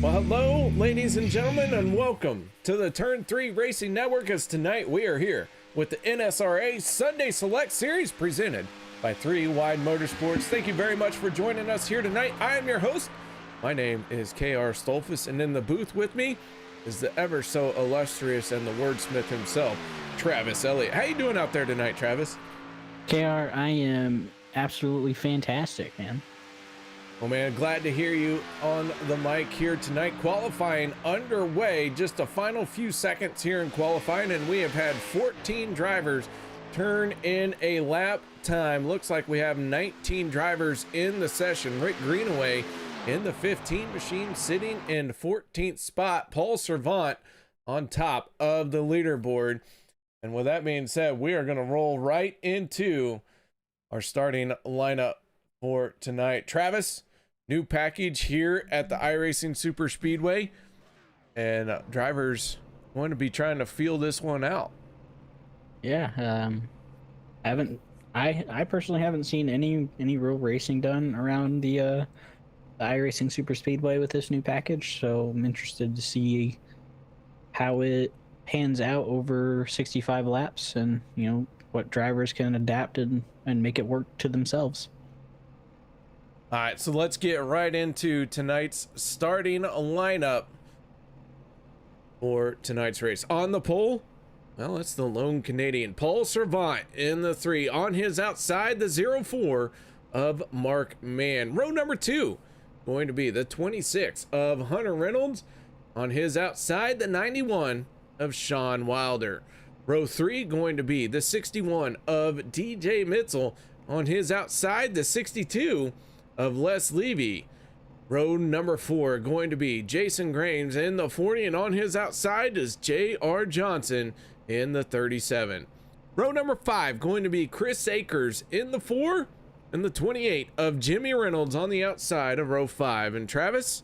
Well, hello, ladies and gentlemen, and welcome to the Turn 3 Racing Network, as tonight we are here with the NSRA Sunday Select Series presented by 3 Wide Motorsports. Thank you very much for joining us here tonight. I am your host. My name is KR Stolfus, and in the booth with me is the ever so illustrious and the wordsmith himself, Travis Elliott. How you doing out there tonight, Travis? KR, I am absolutely fantastic, man. Well, man, glad to hear you on the mic here tonight. Qualifying underway, just a final few seconds here in qualifying, and we have had 14 drivers turn in a lap time. Looks like we have 19 drivers in the session. Rick Greenaway in the 15 machine, sitting in 14th spot. Paul Servant on top of the leaderboard. And with that being said, we are going to roll right into our starting lineup for tonight. Travis, new package here at the iRacing Superspeedway, and drivers going to be trying to feel this one out. Yeah, I personally haven't seen any real racing done around the iRacing Superspeedway with this new package, so I'm interested to see how it pans out over 65 laps, and you know what drivers can adapt and make it work to themselves. All right, so let's get right into tonight's starting lineup for tonight's race. On the pole, well, it's the lone Canadian, Paul Servant in the 3. On his outside, the 04 of Mark Mann. Row number 2, going to be the 26 of Hunter Reynolds. On his outside, the 91 of Sean Wilder. Row 3, going to be the 61 of DJ Mitzel. On his outside, the 62 of Les Levy. Row number 4, going to be Jason Graves in the 40, and on his outside is J.R. Johnson in the 37. Row number 5, going to be Chris Akers in the 4, and the 28 of Jimmy Reynolds on the outside of row 5. And Travis,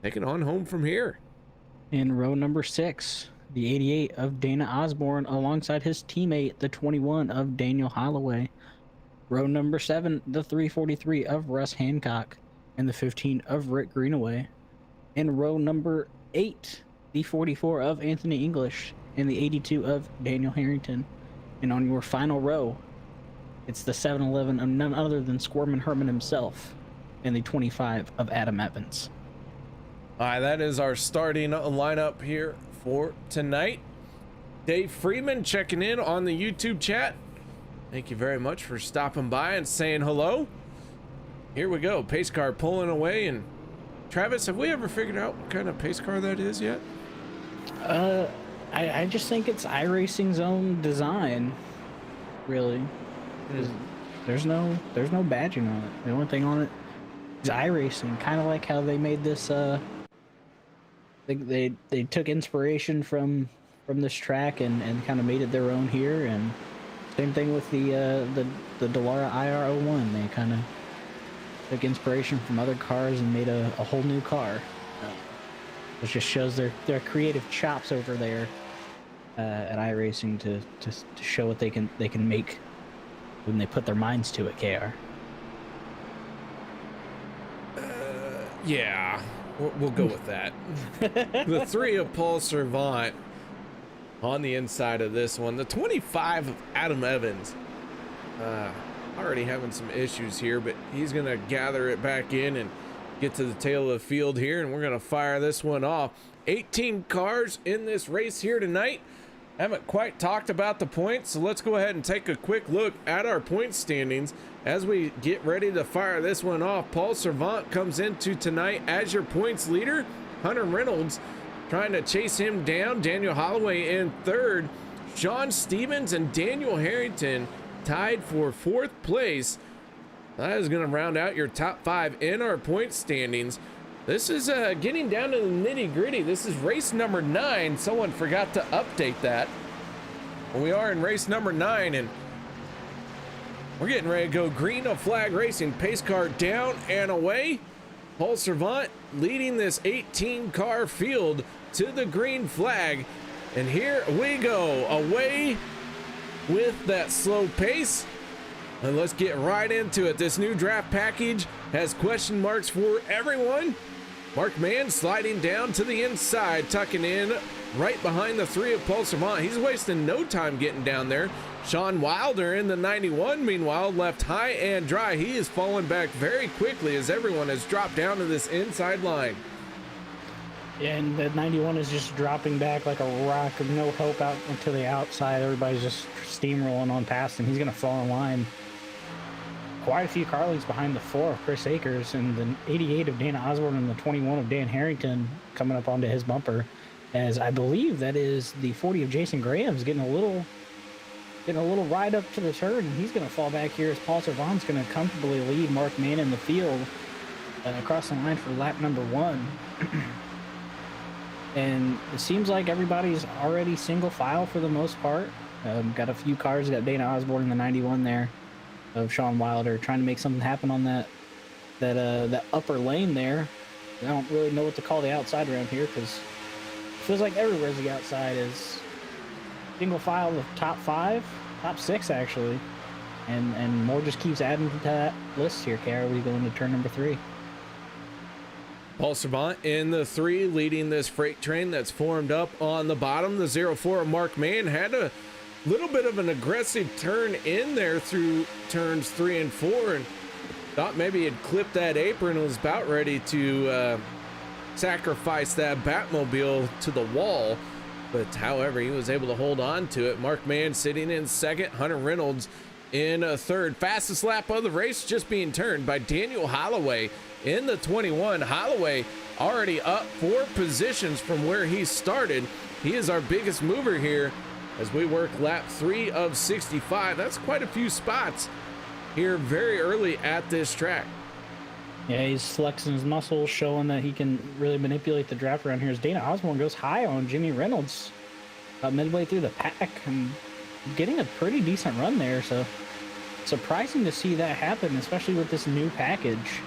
take it on home from here. In row number 6, the 88 of Dana Osborne alongside his teammate, the 21 of Daniel Holloway. Row number 7, the 343 of Russ Hancock, and the 15 of Rick Greenaway. In row number 8, the 44 of Anthony English, and the 82 of Daniel Harrington. And on your final row, it's the 711 of none other than Squirman Herman himself, and the 25 of Adam Evans. All right, that is our starting lineup here for tonight. Dave Freeman checking in on the YouTube chat. Thank you very much for stopping by and saying hello. Here we go, pace car pulling away. And Travis, have we ever figured out what kind of pace car that is yet? I just think it's iRacing's own design, really. There's no badging on it. The only thing on it is iRacing, kind of like how they made this. They took inspiration from this track and kind of made it their own here. And same thing with the Dallara IR01. They kind of took inspiration from other cars and made a whole new car. Which just shows their creative chops over there at iRacing to show what they can make when they put their minds to it. KR. Yeah, we'll go with that. The 3 of Paul Servant on the inside of this one. The 25 of Adam Evans, already having some issues here, but he's gonna gather it back in and get to the tail of the field here, and we're gonna fire this one off. 18 cars in this race here tonight. Haven't quite talked about the points, so let's go ahead and take a quick look at our point standings as we get ready to fire this one off. Paul Servant comes into tonight as your points leader. Hunter Reynolds trying to chase him down. Daniel Holloway in 3rd. Sean Stevens and Daniel Harrington tied for 4th place. That is going to round out your top 5 in our point standings. This is getting down to the nitty gritty. This is race number 9. Someone forgot to update that. Well, we are in race number 9, and we're getting ready to go green of flag racing. Pace car down and away. Paul Servant leading this 18 car field to the green flag. And here we go, away with that slow pace. And let's get right into it. This new draft package has question marks for everyone. Mark Mann sliding down to the inside, tucking in right behind the 3 of Paul Servant. He's wasting no time getting down there. Sean Wilder in the 91, meanwhile, left high and dry. He is falling back very quickly as everyone has dropped down to this inside line. Yeah, and the 91 is just dropping back like a rock with no help out to the outside. Everybody's just steamrolling on past him. He's going to fall in line. Quite a few car leads behind the 4 of Chris Akers and the 88 of Dana Osborne and the 21 of Dan Harrington coming up onto his bumper. As I believe that is the 40 of Jason Graham's getting a little ride up to the turn, and he's going to fall back here as Paul Servant's going to comfortably lead Mark Mann in the field across the line for lap number 1. And it seems like everybody's already single file for the most part. Got a few cars, got Dana Osborne in the 91 there of Sean Wilder trying to make something happen on that upper lane there. I don't really know what to call the outside around here because it feels like everywhere's the outside is single file of top 5, top 6 actually, and more just keeps adding to that list here. Kara, we go into turn number 3. Paul Servant in the 3 leading this freight train that's formed up on the bottom. The 04 of Mark Mann had a little bit of an aggressive turn in there through turns 3 and 4 and thought maybe he'd clipped that apron and was about ready to sacrifice that Batmobile to the wall. But however, he was able to hold on to it. Mark Mann sitting in 2nd, Hunter Reynolds in 3rd. Fastest lap of the race just being turned by Daniel Holloway in the 21. Holloway already up 4 positions from where he started. He is our biggest mover here as we work lap 3 of 65. That's quite a few spots here very early at this track. Yeah, he's flexing his muscles, showing that he can really manipulate the draft around here as Dana Osborne goes high on Jimmy Reynolds midway through the pack and getting a pretty decent run there. So surprising to see that happen, especially with this new package.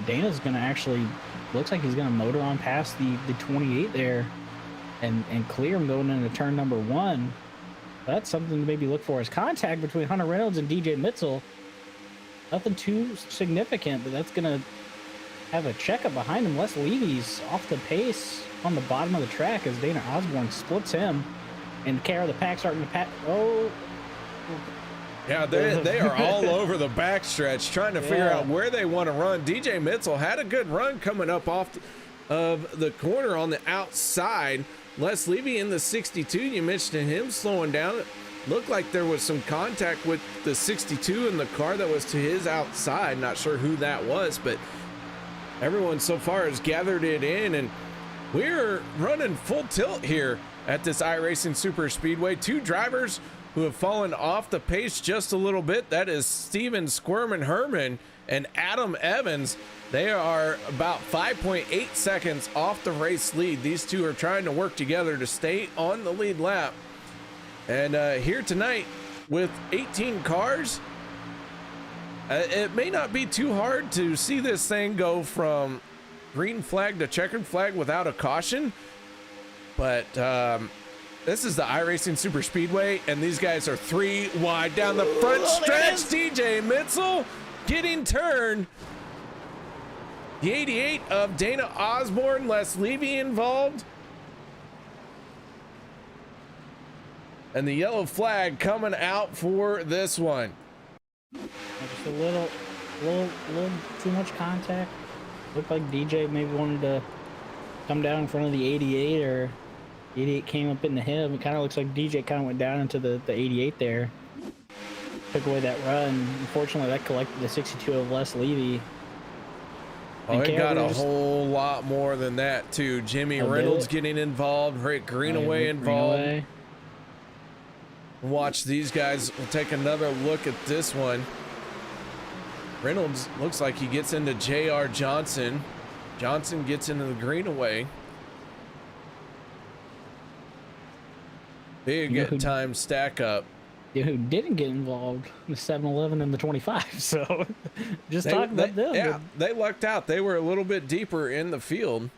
Dana's going to actually, looks like he's going to motor on past the 28 there and clear him going into turn number 1. That's something to maybe look for as contact between Hunter Reynolds and DJ Mitzel. Nothing too significant, but that's going to have a checkup behind him. Les Levy's off the pace on the bottom of the track as Dana Osborne splits him. And Kara, the pack starting to pack. Oh. Yeah, they are all over the backstretch trying to figure out where they want to run. DJ Mitzel had a good run coming up off of the corner on the outside. Les Levy in the 62, you mentioned him slowing down. It looked like there was some contact with the 62 in the car that was to his outside. Not sure who that was, but everyone so far has gathered it in, and we're running full tilt here at this iRacing Superspeedway. 2 drivers who have fallen off the pace just a little bit. That is Steven Squirman Herman and Adam Evans. They are about 5.8 seconds off the race lead. These 2 are trying to work together to stay on the lead lap. And here tonight with 18 cars, it may not be too hard to see this thing go from green flag to checkered flag without a caution. But this is the iRacing Superspeedway, and these guys are 3 wide down the front stretch. DJ Mitzel getting turned. The 88 of Dana Osborne, Les Levy involved. And the yellow flag coming out for this one. Just a little too much contact. Looked like DJ maybe wanted to come down in front of the 88, or 88 came up into him. It kind of looks like DJ kind of went down into the 88 there. Took away that run. Unfortunately, that collected the 62 of Les Levy. Oh, it got a whole lot more than that, too. Jimmy Reynolds getting involved. Rick Greenaway involved. Watch these guys. We'll take another look at this one. Reynolds looks like he gets into J.R. Johnson. Johnson gets into the Greenaway. Big time stack up. Who didn't get involved? The 7-Eleven and the 25. So just talking about them. Yeah, they lucked out. They were a little bit deeper in the field.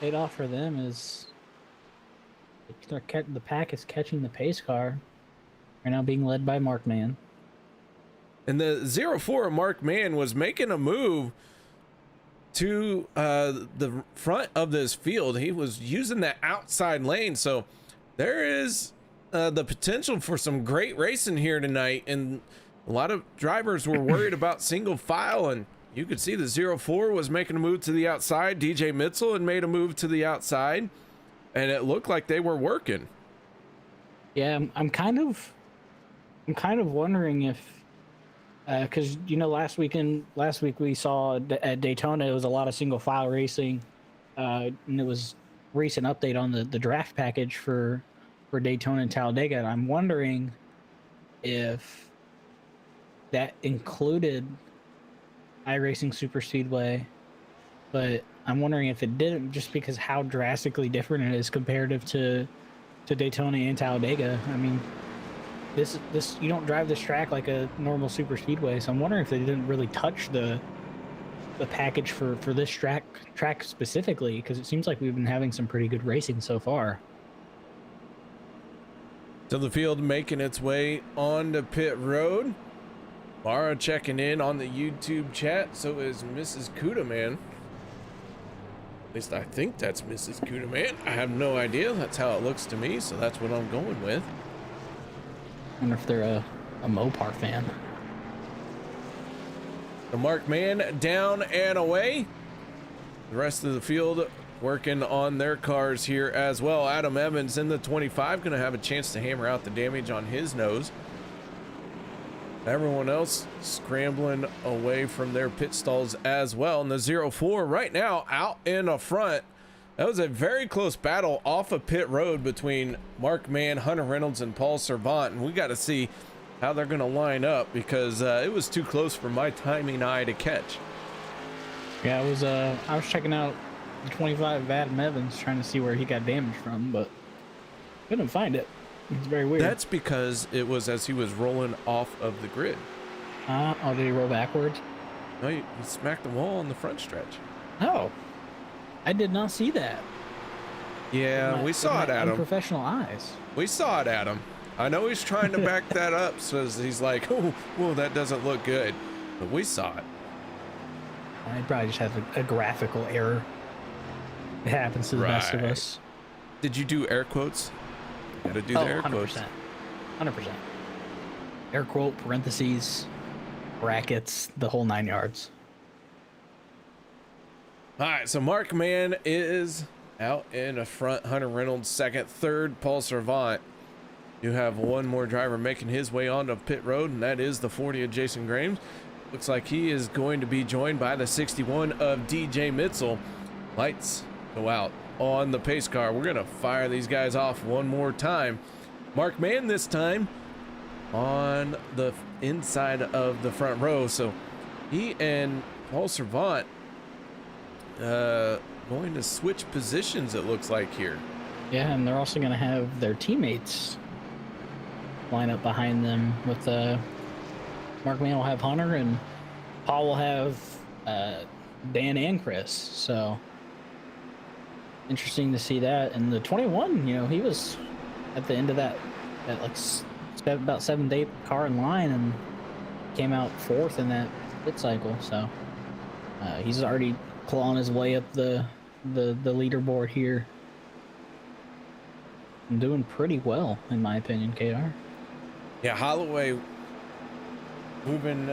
Paid off for them is the pack is catching the pace car. Right now being led by Mark Mann. And the 04 of Mark Mann was making a move to the front of this field. He was using that outside lane, so there is the potential for some great racing here tonight, and a lot of drivers were worried about single file, and you could see the 04 was making a move to the outside. DJ Mitzel had made a move to the outside, and it looked like they were working. Yeah, I'm kind of wondering if, because last week we saw at Daytona it was a lot of single file racing, and it was recent update on the draft package for Daytona and Talladega. And I'm wondering if that included iRacing Superspeedway, but I'm wondering if it didn't, just because how drastically different it is comparative to Daytona and Talladega. I mean, this you don't drive this track like a normal Superspeedway, so I'm wondering if they didn't really touch the package for this track specifically, because it seems like we've been having some pretty good racing so far. So the field making its way onto pit road. Mara checking in on the YouTube chat. So is Mrs. Kudaman. At least I think that's Mrs. Kudaman. I have no idea. That's how it looks to me, so that's what I'm going with. I wonder if they're a Mopar fan. The Mark Man down and away. The rest of the field working on their cars here as well. Adam Evans in the 25 going to have a chance to hammer out the damage on his nose. Everyone else scrambling away from their pit stalls as well. And the 04 right now out in the front. That was a very close battle off of pit road between Mark Mann, Hunter Reynolds, and Paul Servant. And we got to see how they're going to line up, because it was too close for my timing eye to catch. Yeah, I was checking out the 25 of Adam Evans, trying to see where he got damaged from, but couldn't find it. It's very weird. That's because it was as he was rolling off of the grid. Oh, did he roll backwards? No, he smacked the wall on the front stretch. Oh, I did not see that. Yeah, we saw it, Adam. Unprofessional eyes. We saw it, Adam. I know he's trying to back that up, so he's like, oh, whoa, that doesn't look good. But we saw it. I probably just had a graphical error. It happens to the best of us. Did you do air quotes? You gotta do the air 100%. quotes. 100%. Air quote, parentheses, brackets, the whole 9 yards. All right, so Mark Mann is out in the front. Hunter Reynolds second, third, Paul Servant. You have one more driver making his way onto pit road, and that is the 40 of Jason Graves. Looks like he is going to be joined by the 61 of DJ Mitzel. Lights go out on the pace car. We're going to fire these guys off one more time. Mark Mann this time on the inside of the front row. So he and Paul Servant going to switch positions, it looks like here. Yeah, and they're also going to have their teammates line up behind them with Mark Mann will have Hunter, and Paul will have Dan and Chris. So interesting to see that. And the 21, he was at the end of that like about 7th, 8th car in line, and came out 4th in that pit cycle. So he's already clawing his way up the leaderboard here, and doing pretty well in my opinion. KR. Yeah, Holloway moving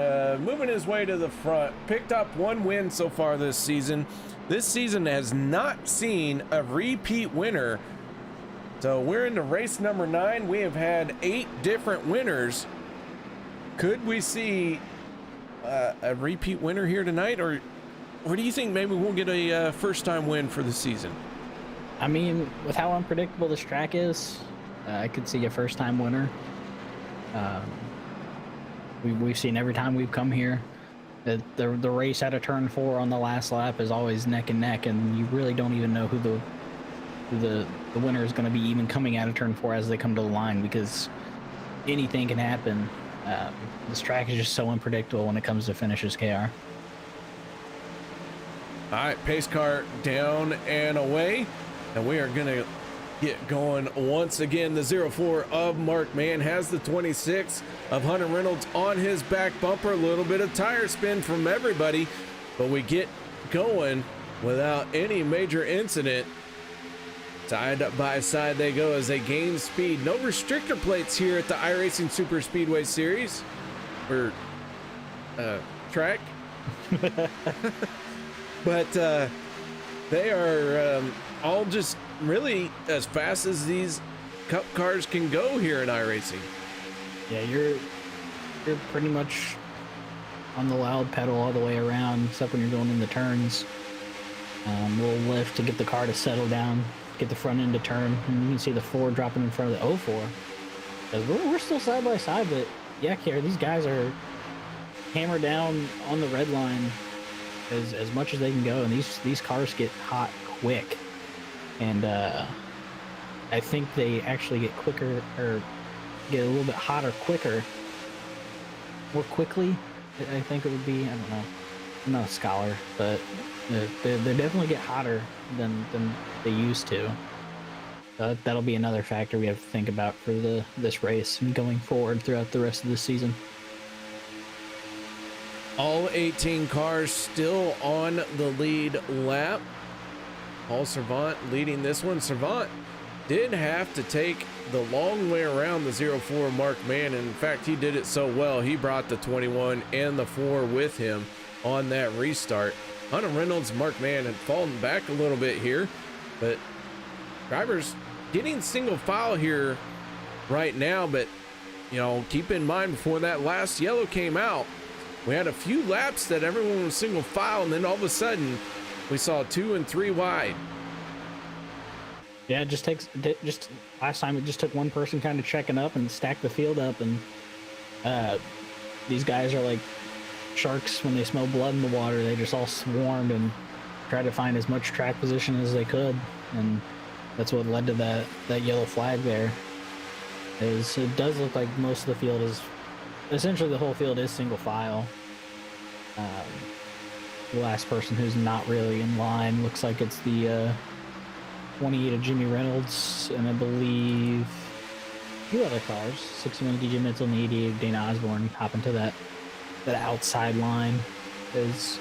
his way to the front. Picked up one win so far this season. This season has not seen a repeat winner. So we're into race number 9. We have had 8 different winners. Could we see a repeat winner here tonight, or do you think maybe we'll get a first-time win for the season? I mean, with how unpredictable this track is, I could see a first-time winner. We've seen every time we've come here that the race out of turn 4 on the last lap is always neck and neck, and you really don't even know who the winner is going to be even coming out of turn 4 as they come to the line, because anything can happen. This track is just so unpredictable when it comes to finishes, KR. All right, pace car down and away, and we are going to get going once again. The 04 of Mark Mann has the 26 of Hunter Reynolds on his back bumper. A little bit of tire spin from everybody, but we get going without any major incident. Side by side they go as they gain speed. No restrictor plates here at the iRacing Superspeedway series or track. But they are all just really as fast as these cup cars can go here in iRacing. Yeah, you're pretty much on the loud pedal all the way around, except when you're going in the turns. A little lift to get the car to settle down, get the front end to turn, and you can see the 4 dropping in front of the 04. Because we're still side by side, but yeah, Kier, these guys are hammered down on the red line as much as they can go, and these cars get hot quick. And I think they actually get quicker, or get a little bit hotter quicker, more quickly. I think it would be. I don't know. I'm not a scholar, but they definitely get hotter than they used to. That'll be another factor we have to think about for this race and going forward throughout the rest of the season. All 18 cars still on the lead lap. Paul Servant leading this one. Servant did have to take the long way around the 04 Mark Mann. In fact, he did it so well, he brought the 21 and the 4 with him on that restart. Hunter Reynolds, Mark Mann had fallen back a little bit here, but drivers getting single file here right now. But, you know, keep in mind, before that last yellow came out, we had a few laps that everyone was single file, and then all of a sudden we saw 2 and 3 wide. Yeah, it just last time it just took one person kind of checking up and stack the field up, and these guys are like sharks when they smell blood in the water. They just all swarmed and tried to find as much track position as they could, and that's what led to that yellow flag there. It does look like most of the field is, essentially the whole field is single file. The last person who's not really in line looks like it's the 28 of Jimmy Reynolds, and I believe a few other cars, 61 DJ Mitzel and the 88 of Dana Osborne, hop into that outside line. There's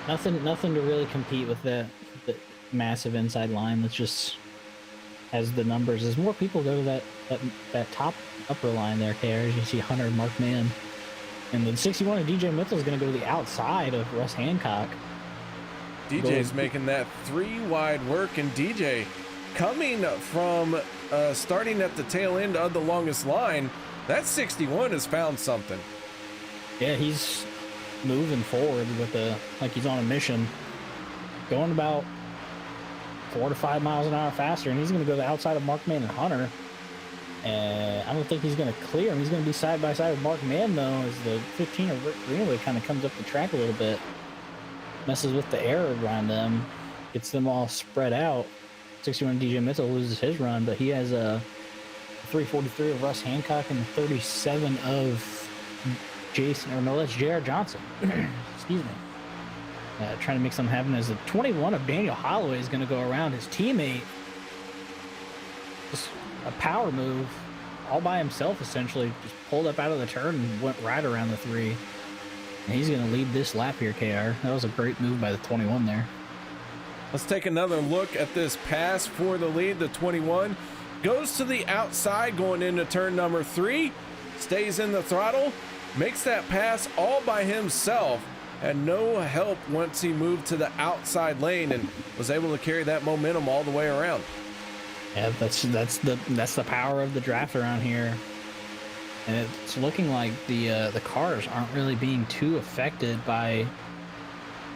nothing to really compete with the massive inside line that's just has the numbers. As more people go to that top upper line there, as you see Hunter and Mark Mann. And the 61 of DJ Mitchell is going to go to the outside of Russ Hancock. DJ's making that 3 wide work, and DJ coming from starting at the tail end of the longest line. That 61 has found something. Yeah, he's moving forward with like he's on a mission, going about 4 to 5 miles an hour faster, and he's going to go to the outside of Mark Mann and Hunter. I don't think he's going to clear him. He's going to be side by side with Mark Mann, though, as the 15 of Rick Greenaway kind of comes up the track a little bit, messes with the air around them, gets them all spread out. 61 DJ Mitchell loses his run, but he has a 343 of Russ Hancock and 37 of that's J.R. Johnson. Excuse me. Trying to make something happen as the 21 of Daniel Holloway is going to go around his teammate. Just a power move all by himself, essentially. Just pulled up out of the turn and went right around the 3. And he's going to lead this lap here, KR. That was a great move by the 21 there. Let's take another look at this pass for the lead. The 21 goes to the outside going into turn number 3, stays in the throttle, makes that pass all by himself, had no help once he moved to the outside lane, and was able to carry that momentum all the way around. Yeah, that's the power of the draft around here. And it's looking like the cars aren't really being too affected by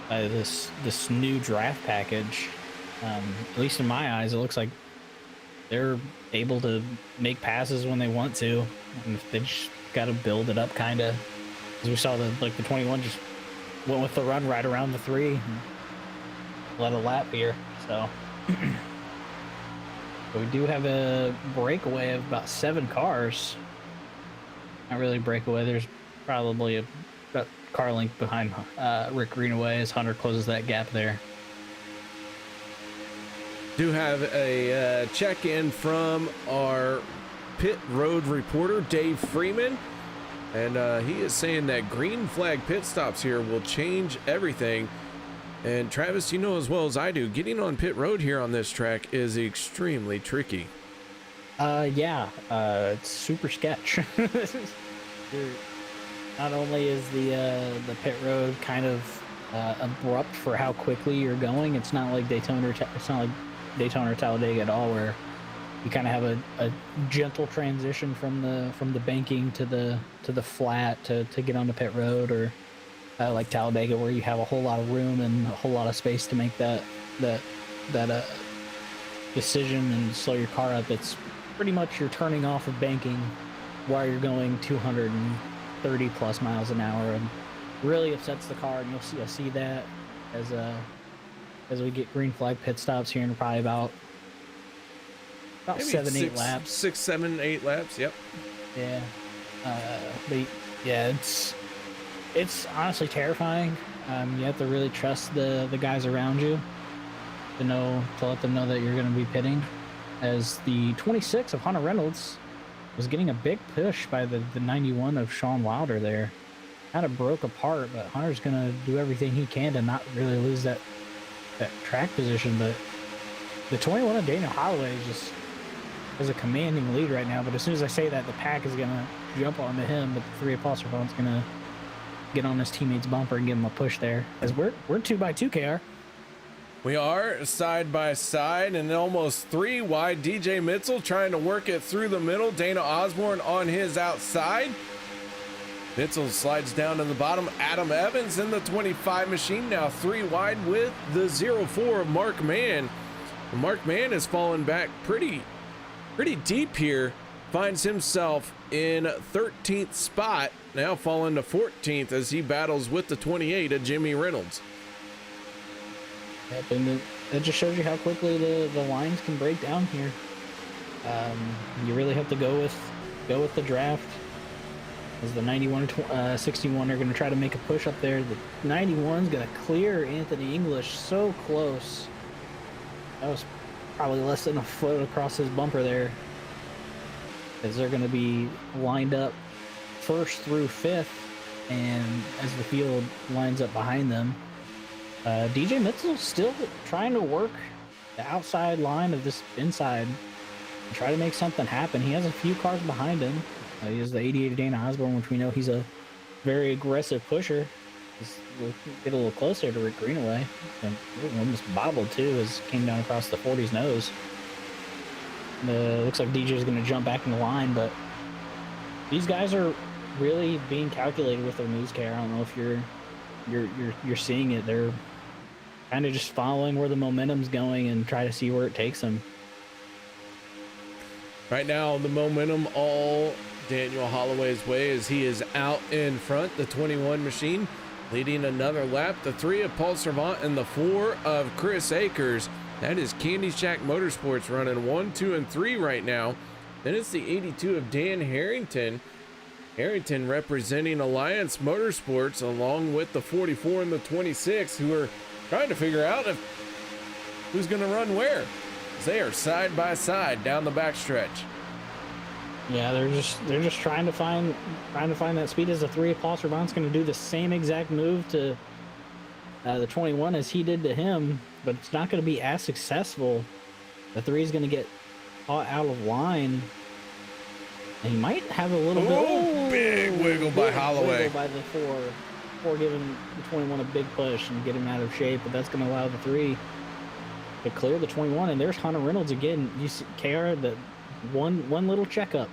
this new draft package. At least in my eyes, it looks like they're able to make passes when they want to, and they just got to build it up, kind of. As we saw, the 21 just went with the run right around the 3, and led a lap here. So but we do have a breakaway of about 7 cars. Not really a breakaway. There's probably a car length behind Rick Greenaway as Hunter closes that gap there. Do have a check-in from our pit road reporter, Dave Freeman. And he is saying that green flag pit stops here will change everything. And Travis, you know as well as I do, getting on pit road here on this track is extremely tricky. Yeah, it's super sketch. Not only is the pit road kind of abrupt for how quickly you're going, it's not like Daytona or Talladega at all, where you kind of have a gentle transition from the banking to the flat to get on the pit road, or like Talladega, where you have a whole lot of room and a whole lot of space to make that decision and slow your car up. It's pretty much you're turning off of banking while you're going 230 plus miles an hour, and really upsets the car. And you'll see that as we get green flag pit stops here in probably about Maybe 7-8 laps. 6, 7, 8 laps. Yep. Yeah. But yeah, it's honestly terrifying. You have to really trust the guys around you to let them know that you're going to be pitting. As the 26 of Hunter Reynolds was getting a big push by the 91 of Sean Wilder there. Kind of broke apart, but Hunter's going to do everything he can to not really lose that track position. But the 21 of Daniel Holloway just has a commanding lead right now. But as soon as I say that, the pack is going to jump onto him, but the 3 of Paul Servant's going to get on his teammate's bumper and give him a push there. As we're 2x2, KR. We are side by side and almost 3 wide. DJ Mitzel trying to work it through the middle. Dana Osborne on his outside. Mitzel slides down to the bottom. Adam Evans in the 25 machine, now 3 wide with the 04 of Mark Mann. Mark Mann has fallen back pretty deep here. Finds himself in 13th spot, now falling to 14th as he battles with the 28 of Jimmy Reynolds. Yep, and it just shows you how quickly the lines can break down here. You really have to go with the draft. As the 91 61 are going to try to make a push up there. The 91 is going to clear Anthony English so close. That was probably less than a foot across his bumper there. As they're going to be lined up 1st through 5th, and as the field lines up behind them. DJ Mitzel still trying to work the outside line of this inside and try to make something happen. He has a few cars behind him. He has the 88 of Dana Osborne, which we know he's a very aggressive pusher. We'll get a little closer to Rick Greenaway. And almost bobbled too as came down across the 40's nose. Looks like DJ is going to jump back in the line, but these guys are really being calculated with their moves, K. I don't know if you're seeing it. They're kind of just following where the momentum's going and try to see where it takes them. Right now, the momentum all Daniel Holloway's way as he is out in front. The 21 machine leading another lap. The 3 of Paul Servant and the 4 of Chris Akers. That is Candy Shack Motorsports running 1, 2, and 3 right now. Then it's the 82 of Dan Harrington. Harrington representing Alliance Motorsports along with the 44 and the 26, who are trying to figure out who's going to run where. They are side by side down the backstretch. Yeah, they're just trying to find that speed. As the 3 of Paul Servant's going to do the same exact move to the 21 as he did to him, but it's not going to be as successful. The 3 is going to get caught out of line. And he might have a little big wiggle by Holloway. Wiggle by the 4 giving the 21 a big push and get him out of shape, but that's going to allow the 3 to clear the 21. And there's Hunter Reynolds again. You see, KR, the one little checkup,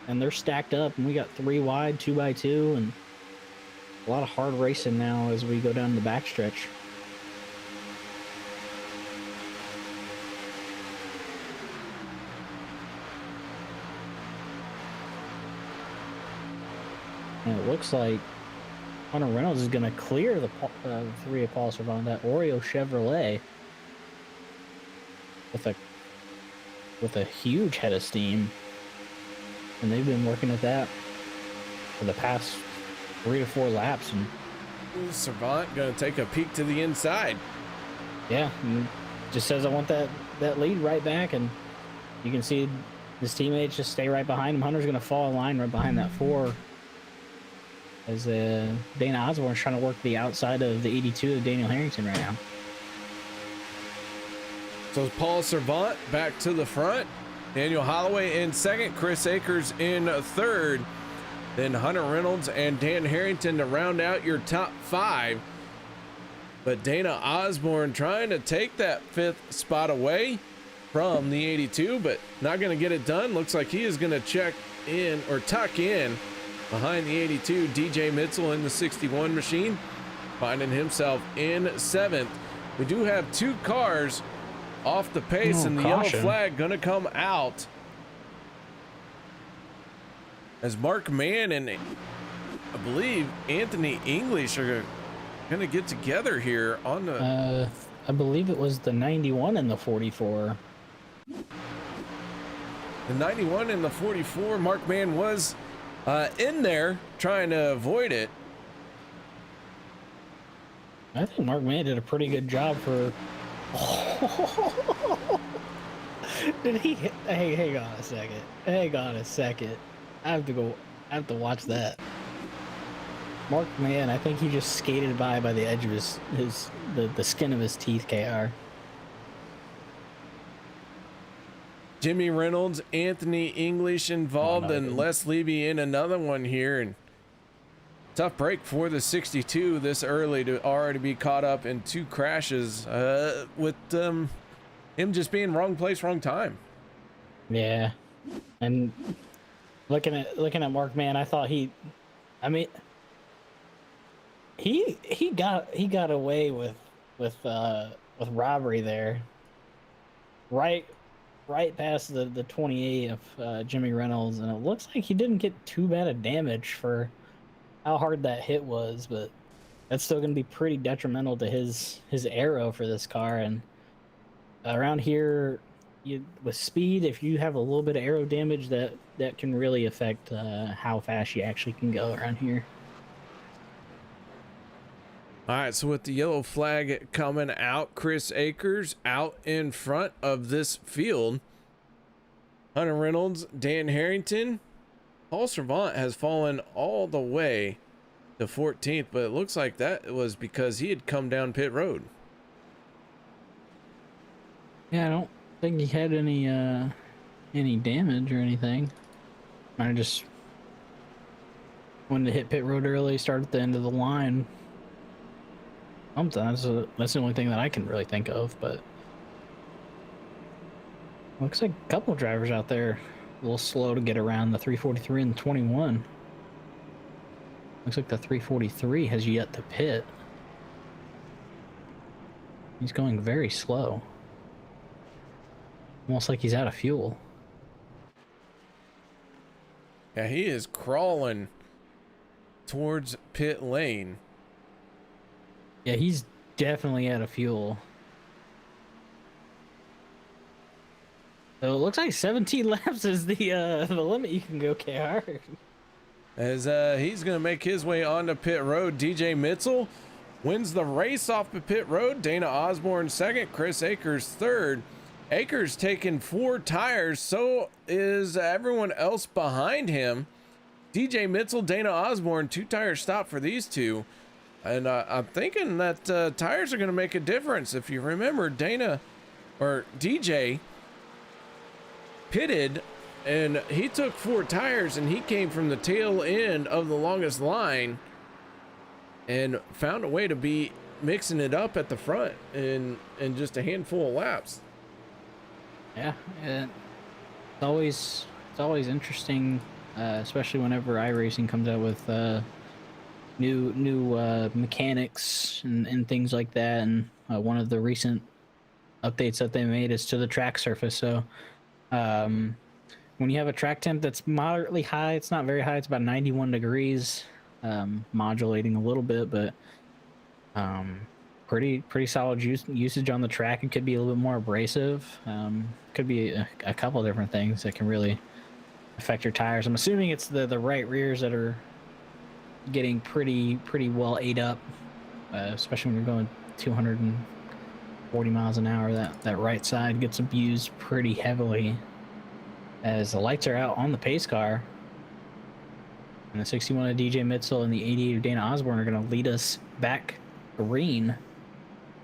and they're stacked up, and we got 3 wide, 2x2, and a lot of hard racing now as we go down the backstretch. And it looks like Hunter Reynolds is going to clear the 3 of Paul Servant, that Oreo Chevrolet, with a huge head of steam. And they've been working at that for the past 3 to 4 laps. And Servant going to take a peek to the inside. Yeah, and just says, I want that lead right back. And you can see his teammates just stay right behind him. Hunter's going to fall in line right behind that 4. as Dana Osborne's trying to work the outside of the 82 of Daniel Harrington right now. So Paul Servant back to the front. Daniel Holloway in second. Chris Akers in third. Then Hunter Reynolds and Dan Harrington to round out your top 5. But Dana Osborne trying to take that 5th spot away from the 82, but not going to get it done. Looks like he is going to check in or tuck in behind the 82. DJ Mitzel in the 61 machine, finding himself in 7th. We do have 2 cars off the pace, and the yellow flag going to come out as Mark Mann and I believe Anthony English are going to get together here on the I believe it was the 91 and the 44. The 91 and the 44. Mark Mann was in there trying to avoid it. I think Mark Mann did a pretty good job for. Did he? Hey, hang on a second. Hang on a second. I have to watch that. Mark Mann, I think he just skated by the edge of the skin of his teeth, KR. Jimmy Reynolds, Anthony English involved, and Les Levy in another one here. And tough break for the 62 this early to already be caught up in 2 crashes with him just being wrong place, wrong time. Yeah, and looking at Mark Mann, I thought he got away with robbery there, right past the 28 of Jimmy Reynolds, and it looks like he didn't get too bad of damage for how hard that hit was, but that's still going to be pretty detrimental to his aero for this car. And around here, with speed, if you have a little bit of aero damage, that can really affect how fast you actually can go around here. All right, so with the yellow flag coming out, Chris Akers out in front of this field. Hunter Reynolds, Dan Harrington. Paul Servant has fallen all the way to 14th, but it looks like that was because he had come down pit road. Yeah, I don't think he had any damage or anything. I just wanted to hit pit road early, start at the end of the line. Sometimes that's the only thing that I can really think of, but looks like a couple of drivers out there a little slow to get around the 343 and the 21. Looks like the 343 has yet to pit. He's going very slow. Almost like he's out of fuel. Yeah, he is crawling towards pit lane. Yeah, he's definitely out of fuel. So it looks like 17 laps is the limit you can go, KR. As he's going to make his way onto pit road. DJ Mitzel wins the race off the pit road. Dana Osborne second. Chris Akers third. Akers taking 4 tires. So is everyone else behind him. DJ Mitzel, Dana Osborne, 2 tire stop for these two. And I'm thinking that tires are going to make a difference. If you remember, DJ pitted and he took 4 tires and he came from the tail end of the longest line and found a way to be mixing it up at the front in just a handful of laps. Yeah, it's always interesting, especially whenever iRacing comes out with new mechanics and things like that. And one of the recent updates that they made is to the track surface. So when you have a track temp that's moderately high, it's not very high, it's about 91 degrees, modulating a little bit, but pretty solid usage on the track. It could be a little bit more abrasive. Could be a couple of different things that can really affect your tires. I'm assuming it's the right rears that are getting pretty well ate up, especially when you're going 240 miles an hour. That right side gets abused pretty heavily as the lights are out on the pace car. And the 61 of DJ Mitzel and the 88 of Dana Osborne are going to lead us back green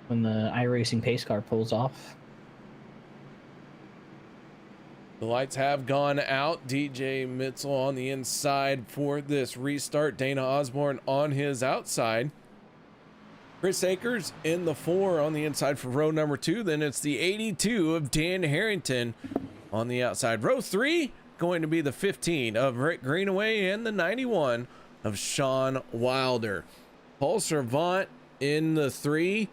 when the iRacing pace car pulls off. The lights have gone out. DJ Mitzel on the inside for this restart. Dana Osborne on his outside. Chris Akers in the 4 on the inside for row number 2. Then it's the 82 of Dan Harrington on the outside. Row 3 going to be the 15 of Rick Greenaway and the 91 of Sean Wilder. Paul Servant in the 3,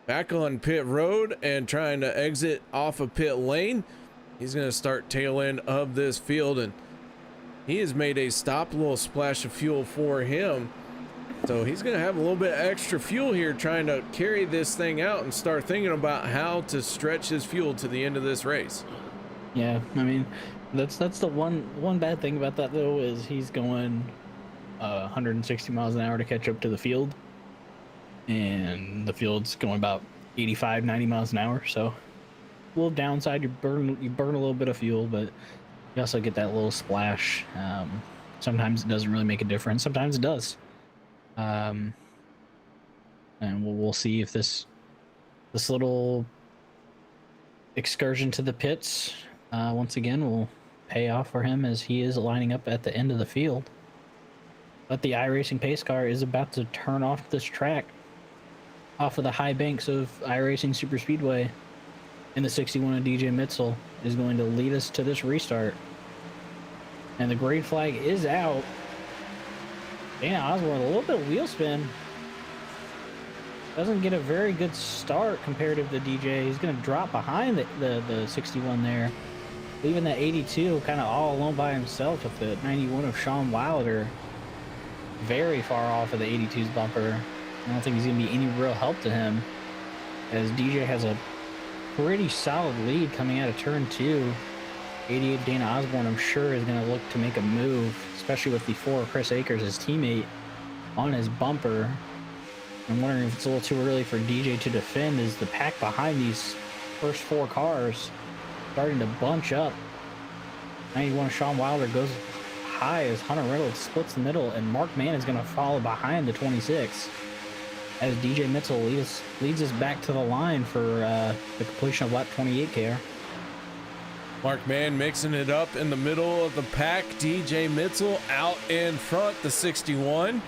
back on pit road and trying to exit off of pit lane. He's going to start tail end of this field, and he has made a stop, a little splash of fuel for him. So he's going to have a little bit extra fuel here, trying to carry this thing out and start thinking about how to stretch his fuel to the end of this race. Yeah, I mean, that's the one bad thing about that, though, is he's going 160 miles an hour to catch up to the field, and the field's going about 85, 90 miles an hour. So a little downside, you burn a little bit of fuel, but you also get that little splash. Sometimes it doesn't really make a difference. Sometimes it does. And we'll see if this little excursion to the pits once again will pay off for him, as he is lining up at the end of the field. But the iRacing pace car is about to turn off this track off of the high banks of iRacing Superspeedway, and the 61 of DJ Mitzel is going to lead us to this restart. And the green flag is out. Dana Osborne, a little bit of wheel spin. Doesn't get a very good start comparative to DJ. He's going to drop behind the 61 there, leaving that 82 kind of all alone by himself, with the 91 of Sean Wilder very far off of the 82's bumper. I don't think he's going to be any real help to him, as DJ has a pretty solid lead coming out of turn 2. 88 Dana Osborne, I'm sure, is going to look to make a move, especially with the 4 Chris Akers, his teammate, on his bumper. I'm wondering if it's a little too early for DJ to defend, as the pack behind these first 4 cars starting to bunch up. 91 Sean Wilder goes high as Hunter Reynolds splits the middle, and Mark Mann is going to follow behind the 26, as DJ Mitzel leads us back to the line for the completion of lap 28 KR. Mark Mann mixing it up in the middle of the pack. DJ Mitzel out in front, the 61,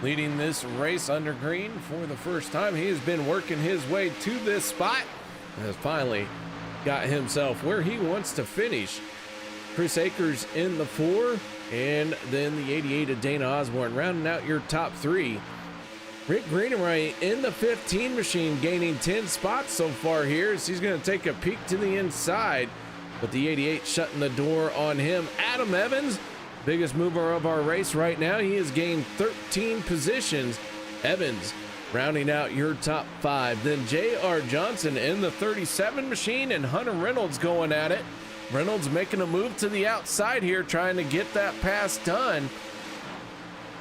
leading this race under green for the first time. He has been working his way to this spot and has finally got himself where he wants to finish. Chris Akers in the 4, and then the 88 of Dana Osborne rounding out your top 3. Rick Greenaway in the 15 machine, gaining 10 spots so far here, as he's going to take a peek to the inside, but the 88 shutting the door on him. Adam Evans, biggest mover of our race right now, he has gained 13 positions. Evans rounding out your top 5. Then J.R. Johnson in the 37 machine, and Hunter Reynolds going at it. Reynolds making a move to the outside here, trying to get that pass done.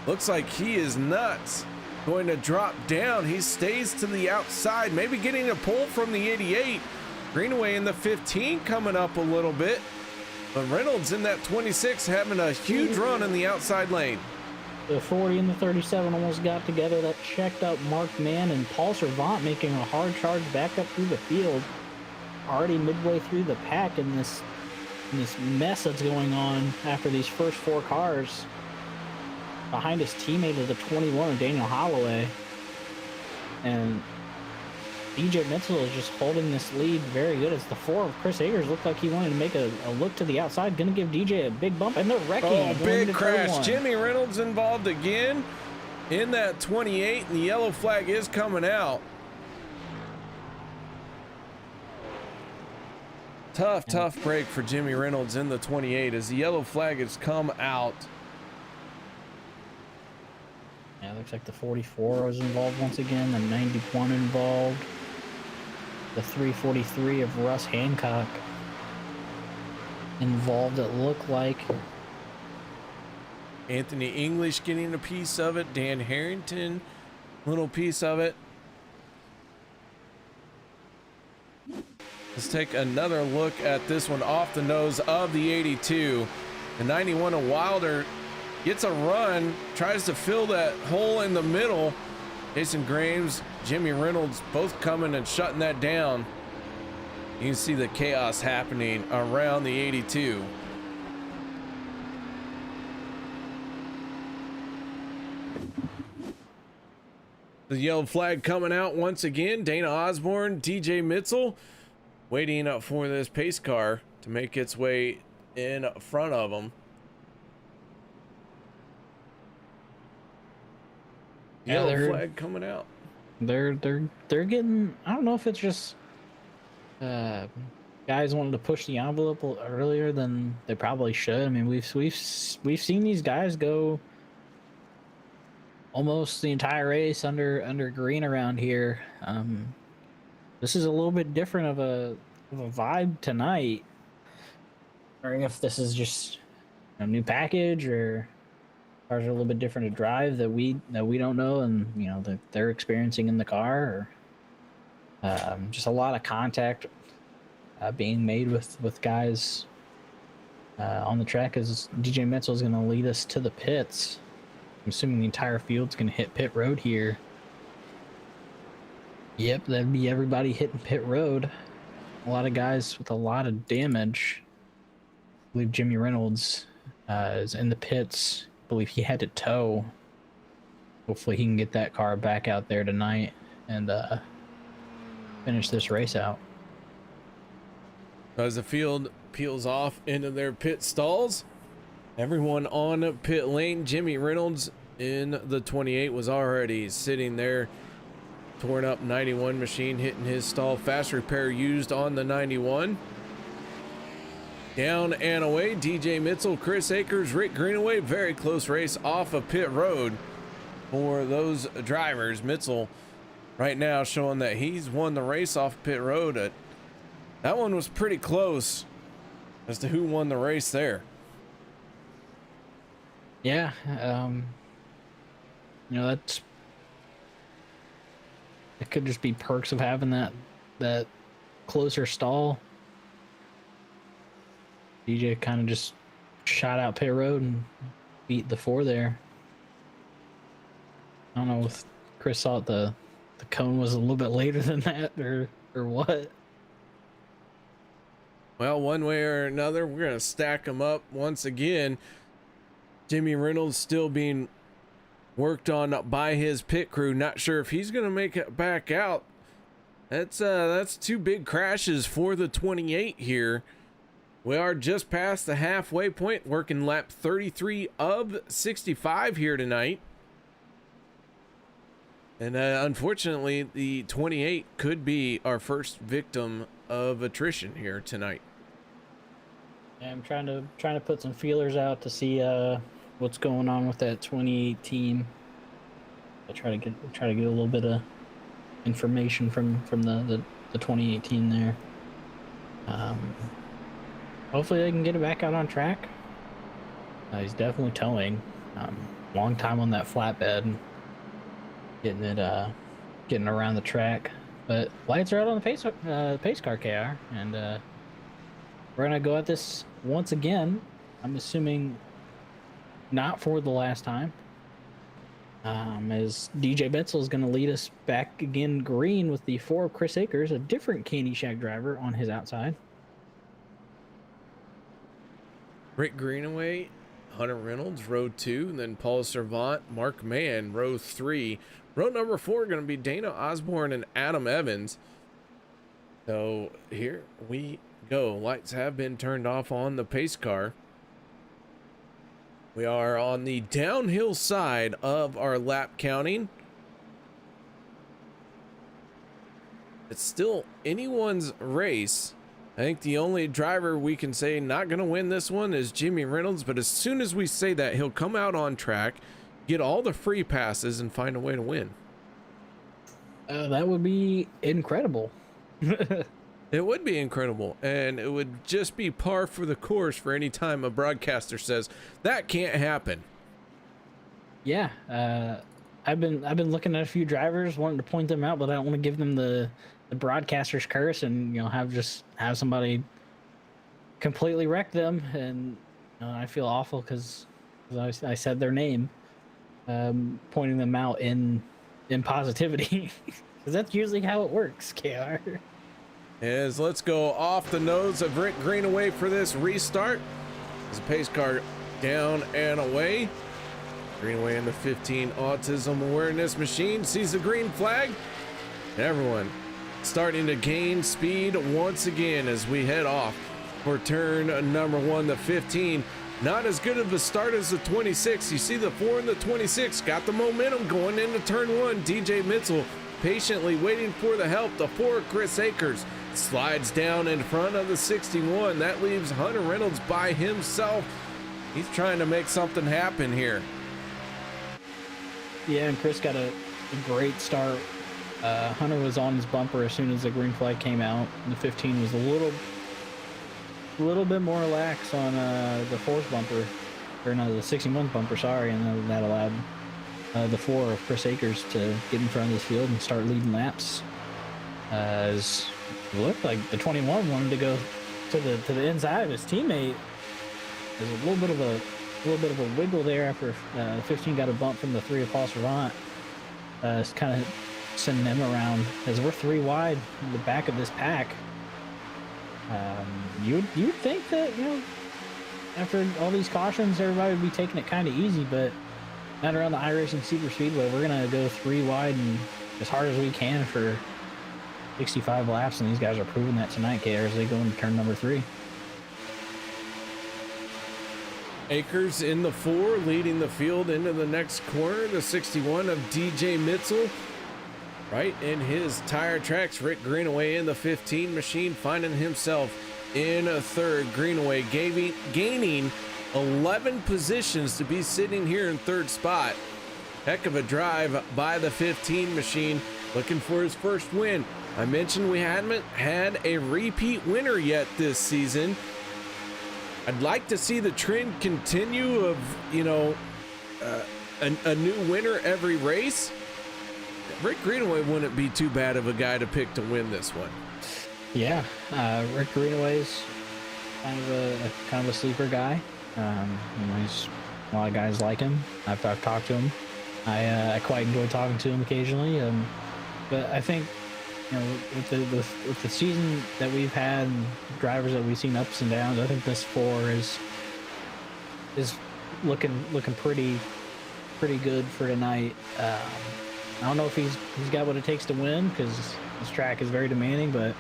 Looks like he is nuts. Going to drop down. He stays to the outside, maybe getting a pull from the 88. Greenaway in the 15 coming up a little bit, but Reynolds in that 26 having a huge run in the outside lane. The 40 and the 37 almost got together. That checked up Mark Mann, and Paul Servant making a hard charge back up through the field. Already midway through the pack in this mess that's going on after these first 4 cars. Behind his teammate of the 21, Daniel Holloway. And DJ Mitzel is just holding this lead very good, as the 4 of Chris Akers looked like he wanted to make a look to the outside, gonna give DJ a big bump, and they're wrecking. Oh, big crash. Jimmy Reynolds involved again in that 28, and the yellow flag is coming out. Tough break for Jimmy Reynolds in the 28, as the yellow flag has come out. Yeah, looks like the 44 was involved once again, the 91 involved, the 343 of Russ Hancock involved, it looked like. Anthony English getting a piece of it, Dan Harrington, little piece of it. Let's take another look at this one off the nose of the 82. The 91 of Wilder gets a run, tries to fill that hole in the middle. Jason Graves, Jimmy Reynolds both coming and shutting that down. You can see the chaos happening around the 82. The yellow flag coming out once again. Dana Osborne, DJ Mitchell waiting up for this pace car to make its way in front of them. Yeah, Yellow flag coming out. They're getting, I don't know if it's just guys wanted to push the envelope earlier than they probably should. I mean, we've seen these guys go almost the entire race under green around here. This is a little bit different of a vibe tonight. Or if this is just a new package, or cars are a little bit different to drive that we don't know, and you know that they're experiencing in the car, or just a lot of contact being made with guys on the track. As DJ Mitchell is going to lead us to the pits. I'm assuming the entire field's going to hit pit road here. Yep, that'd be everybody hitting pit road. A lot of guys with a lot of damage. I believe Jimmy Reynolds is in the pits. I believe he had to tow. Hopefully he can get that car back out there tonight and finish this race out. As the field peels off into their pit stalls, everyone on pit lane. Jimmy Reynolds in the 28 was already sitting there. Torn up 91 machine hitting his stall. Fast repair used on the 91. Down and away, DJ Mitchell, Chris Akers, Rick Greenaway. Very close race off of pit road for those drivers. Mitchell right now showing that he's won the race off pit road. That one was pretty close as to who won the race there. Yeah, you know, it could just be perks of having that closer stall. DJ kind of just shot out pit road and beat the 4 there. I don't know if Chris thought the cone was a little bit later than that, or what. Well, one way or another, we're going to stack them up once again. Jimmy Reynolds still being worked on by his pit crew. Not sure if he's going to make it back out. That's 2 big crashes for the 28 here. We are just past the halfway point, working lap 33 of 65 here tonight. And unfortunately, the 28 could be our first victim of attrition here tonight. Yeah, I'm trying to put some feelers out to see what's going on with that 28 team. I try to get a little bit of information from the 2018 there. Hopefully they can get it back out on track. He's definitely towing. Long time on that flatbed, getting around the track. But lights are out on the pace car, KR, and we're gonna go at this once again. I'm assuming not for the last time. As DJ Betzel is going to lead us back again green with the 4 of Chris Akers, a different Candy Shack driver on his outside. Rick Greenaway, Hunter Reynolds, row 2, and then Paul Servant, Mark Mann, row 3. Row number 4 going to be Dana Osborne and Adam Evans. So here we go. Lights have been turned off on the pace car. We are on the downhill side of our lap counting. It's still anyone's race. I think the only driver we can say not going to win this one is Jimmy Reynolds, but as soon as we say that, he'll come out on track, get all the free passes, and find a way to win. That would be incredible. It would be incredible, and it would just be par for the course for any time a broadcaster says that can't happen. Yeah, I've been looking at a few drivers, wanting to point them out, but I don't want to give them the broadcaster's curse and have somebody completely wreck them, and I feel awful because I said their name, pointing them out in positivity, because that's usually how it works. KR. As let's go off the nose of Rick Greenaway for this restart. As a pace car down and away. Greenaway in the 15 autism awareness machine sees the green flag. Everyone starting to gain speed once again as we head off for turn number 1. The 15, not as good of a start as the 26. You see the 4 and the 26 got the momentum going into turn 1. DJ Mitchell patiently waiting for the help. The 4, Chris Akers, slides down in front of the 61. That leaves Hunter Reynolds by himself. He's trying to make something happen here. Yeah, and Chris got a great start. Hunter was on his bumper as soon as the green flag came out. And the 15 was a little bit more lax on the 4's bumper, or no, the 61's bumper, sorry, and that allowed the 4 of Chris Akers to get in front of this field and start leading laps. As it looked like the 21 wanted to go to the inside of his teammate. There's a little bit of a wiggle there after 15 got a bump from the 3 of Paul Servant. It's kind of sending them around as we're 3 wide in the back of this pack. You'd think that, you know, after all these cautions, everybody would be taking it kind of easy, but not around the iRacing Superspeedway. We're gonna go 3 wide and as hard as we can for 65 laps, and these guys are proving that tonight, KR, as they go into turn number 3. Akers in the 4, leading the field into the next corner. The 61 of DJ Mitchell right in his tire tracks. Rick Greenaway in the 15 machine, finding himself in a 3rd. Greenaway gaining 11 positions to be sitting here in 3rd spot. Heck of a drive by the 15 machine, looking for his first win. I mentioned we haven't had a repeat winner yet this season. I'd like to see the trend continue of, you know, a new winner every race. Rick Greenaway wouldn't be too bad of a guy to pick to win this one. Yeah, Rick Greenaway's kind of a sleeper guy. You know, he's a lot of guys like him. I've talked to him. I quite enjoy talking to him occasionally. But I think, you know, with the season that we've had, and drivers that we've seen ups and downs, I think this 4 is looking pretty good for tonight. I don't know if he's got what it takes to win, because this track is very demanding, but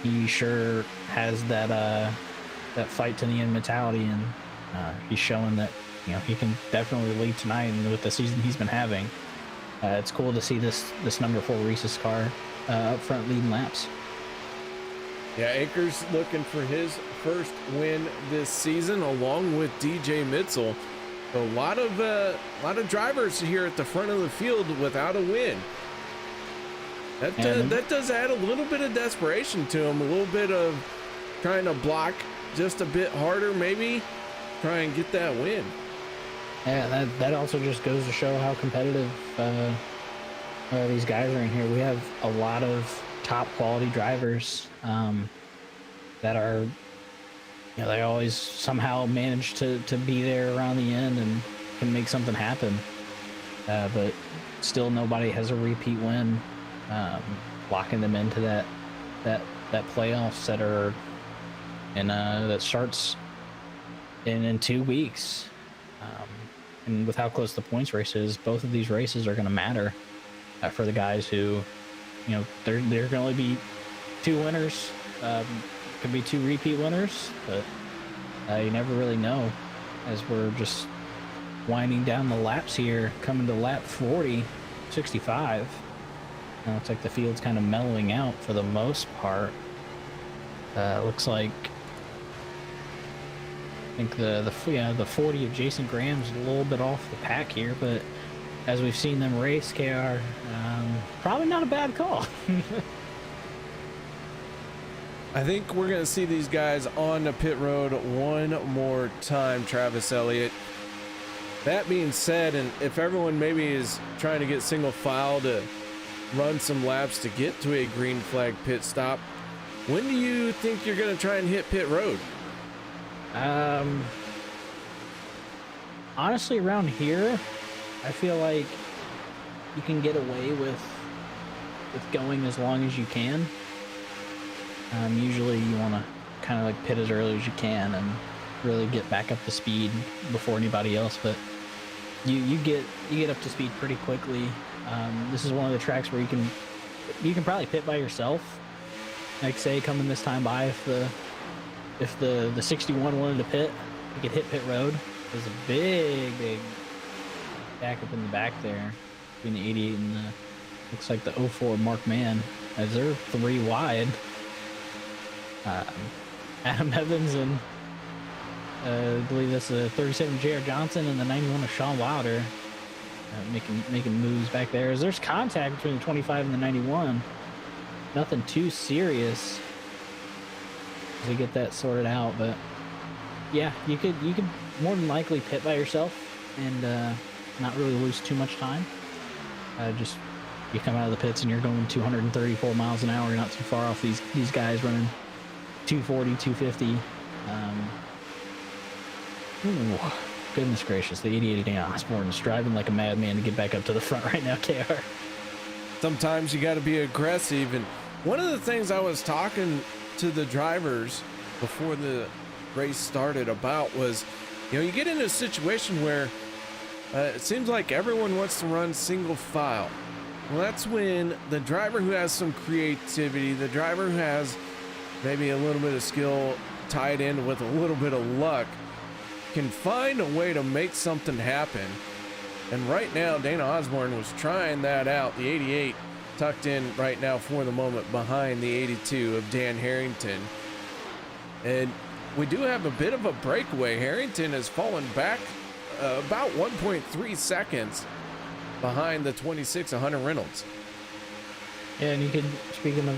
he sure has that fight to the end mentality, and he's showing that, you know, he can definitely lead tonight. And with the season he's been having, it's cool to see this number 4 Reese's car up front leading laps. Yeah, Akers looking for his first win this season, along with DJ Mitchell. A lot of drivers here at the front of the field without a win. That does add a little bit of desperation to him, a little bit of trying to block just a bit harder, maybe try and get that win. Yeah, that also just goes to show how competitive these guys are in here. We have a lot of top quality drivers that are, you know, they always somehow manage to be there around the end and can make something happen. But still nobody has a repeat win, locking them into that playoffs that are that starts in 2 weeks. And with how close the points race is, both of these races are going to matter for the guys who, you know, there can only be 2 winners. Could be 2 repeat winners, but you never really know, as we're just winding down the laps here, coming to lap 40, 65. Looks like the field's kind of mellowing out for the most part. Looks like, I think the 40 of Jason Graham's a little bit off the pack here, but as we've seen them race, KR, probably not a bad call. I think we're going to see these guys on the pit road one more time, Travis Elliott. That being said, and if everyone maybe is trying to get single file to run some laps to get to a green flag pit stop, when do you think you're going to try and hit pit road? honestly, around here, I feel like you can get away with going as long as you can. Usually you want to kind of like pit as early as you can and really get back up to speed before anybody else, but you get up to speed pretty quickly. This is one of the tracks where you can probably pit by yourself. Like say coming this time by, if the 61 wanted to pit, you could hit pit road. There's a big back up in the back there between the 88 and the, looks like the 04 Mark Man, as they're 3 wide. Adam Evans and I believe that's the 37 J.R. Johnson and the 91 of Sean Wilder making moves back there. As there's contact between the 25 and the 91. Nothing too serious to get that sorted out, but yeah, you could more than likely pit by yourself and not really lose too much time. Just you come out of the pits and you're going 234 miles an hour. You're not too far off these guys running 240, 250. Ooh, goodness gracious, the 88 Dana Osborne is driving like a madman to get back up to the front right now, KR. Sometimes you got to be aggressive, and one of the things I was talking to the drivers before the race started about was, you get in a situation where it seems like everyone wants to run single file. Well, that's when the driver who has some creativity, the driver who has maybe a little bit of skill tied in with a little bit of luck, can find a way to make something happen. And right now, Dana Osborne was trying that out. The 88 tucked in right now for the moment behind the 82 of Dan Harrington. And we do have a bit of a breakaway. Harrington has fallen back about 1.3 seconds behind the 26 of Hunter Reynolds. Yeah, and you could, speaking of,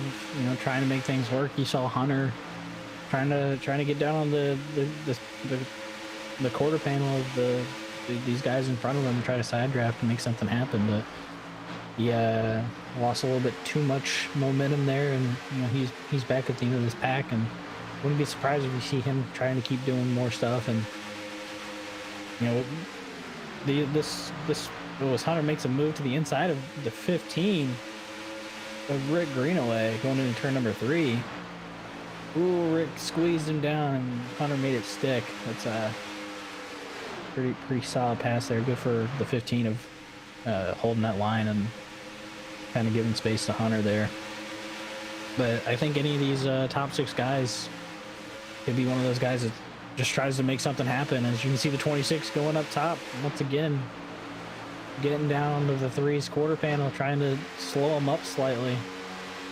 trying to make things work, you saw Hunter trying to get down on the quarter panel of these guys in front of him and try to side draft and make something happen, but he lost a little bit too much momentum there, and he's back at the end of this pack, and wouldn't be surprised if you see him trying to keep doing more stuff. And Hunter makes a move to the inside of the 15 of Rick Greenaway going into turn number 3. Ooh, Rick squeezed him down and Hunter made it stick. That's a pretty solid pass there. Good for the 15 of holding that line and kind of giving space to Hunter there. But I think any of these top 6 guys could be one of those guys that just tries to make something happen. As you can see, the 26 going up top once again, getting down to the 3's quarter panel, trying to slow them up slightly.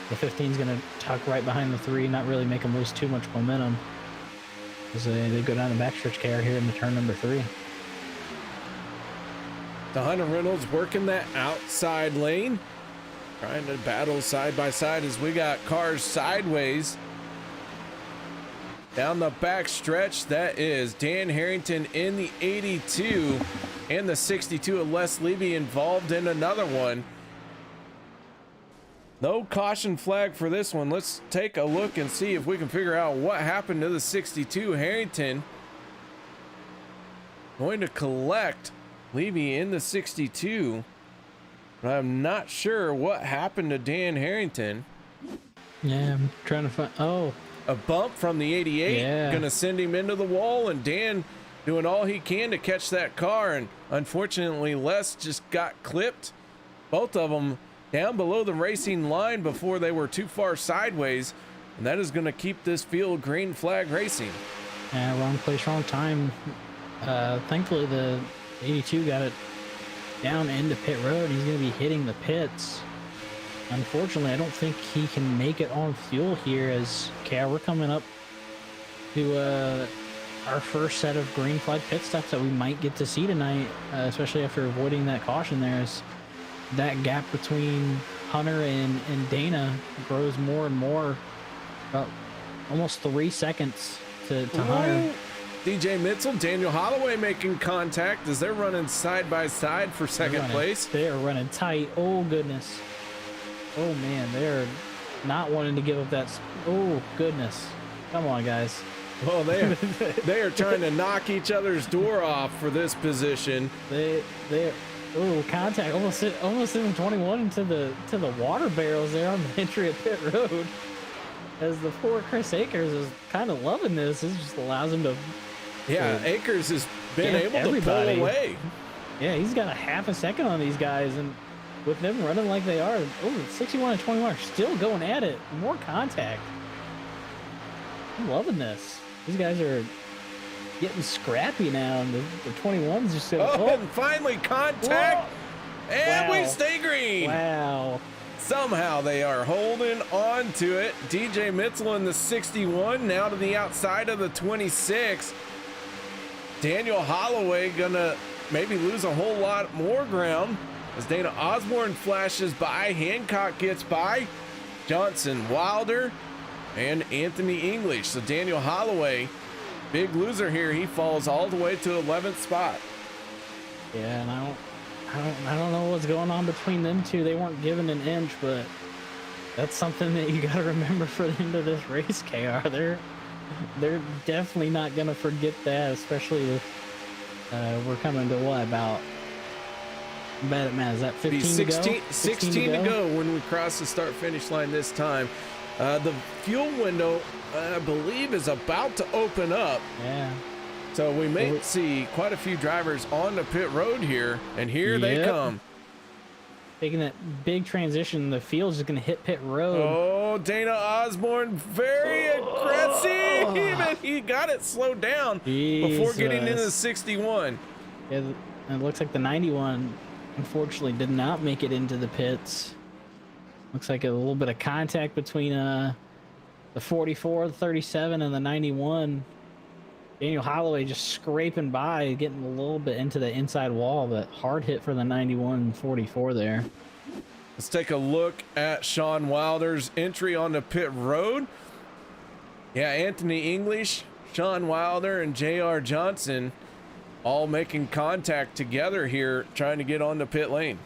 The 15's going to tuck right behind the 3, not really make them lose too much momentum as they go down the backstretch care here in the turn number 3. The Hunter Reynolds working that outside lane, trying to battle side by side as we got cars sideways down the back stretch. That is Dan Harrington in the 82 and the 62 of Les Levy involved in another one. No caution flag for this one. Let's take a look and see if we can figure out what happened to the 62. Harrington going to collect Levy in the 62, but I'm not sure what happened to Dan Harrington. Yeah, I'm trying to find. A bump from the 88, yeah, gonna send him into the wall, and Dan doing all he can to catch that car, and unfortunately Les just got clipped. Both of them down below the racing line before they were too far sideways, and that is gonna keep this field green flag racing. Yeah, wrong place, wrong time. Thankfully the 82 got it down into pit road, and he's gonna be hitting the pits. Unfortunately, I don't think he can make it on fuel here, as we're coming up to our first set of green flag pit stops that we might get to see tonight, especially after avoiding that caution there. As that gap between Hunter and Dana grows more and more, about almost 3 seconds to Hunter. DJ Mitchell, Daniel Holloway making contact as they're running side by side for second place. They are running tight. Oh, goodness. Oh, man, they're not wanting to give up that. Oh, goodness. Come on, guys. Well, they are trying to knock each other's door off for this position. They contact almost in 21 into the water barrels there on the entry of pit road. As the poor Chris Akers is kind of loving this. This just allows him to. Yeah, Akers has been able to pull away. Yeah, he's got a half a second on these guys, and with them running like they are, 61 and 21 are still going at it. More contact. I'm loving this. These guys are getting scrappy now, and the 21's just and finally contact, and we stay green. Wow. Somehow they are holding on to it. DJ Mitzel in the 61, now to the outside of the 26. Daniel Holloway gonna maybe lose a whole lot more ground as Dana Osborne flashes by. Hancock gets by. Johnson, Wilder, and Anthony English. So Daniel Holloway, big loser here. He falls all the way to 11th spot. Yeah, and I don't know what's going on between them two. They weren't given an inch, but that's something that you got to remember for the end of this race, KR. They're definitely not going to forget that, especially with we're coming to what, about, Matt, is that 15 to go? 16 to go when we cross the start-finish line this time. The fuel window, I believe, is about to open up. Yeah. So we may see quite a few drivers on the pit road here, and here they come. Taking that big transition, the field's just going to hit pit road. Oh, Dana Osborne, very aggressive, and he got it slowed down before getting into the 61. Yeah, and it looks like the 91, unfortunately, did not make it into the pits. Looks like a little bit of contact between the 44, the 37, and the 91. Daniel Holloway just scraping by, getting a little bit into the inside wall, but hard hit for the 91 and 44 there. Let's take a look at Sean Wilder's entry on the pit road. Yeah, Anthony English, Sean Wilder, and J.R. Johnson all making contact together here, trying to get on the pit lane.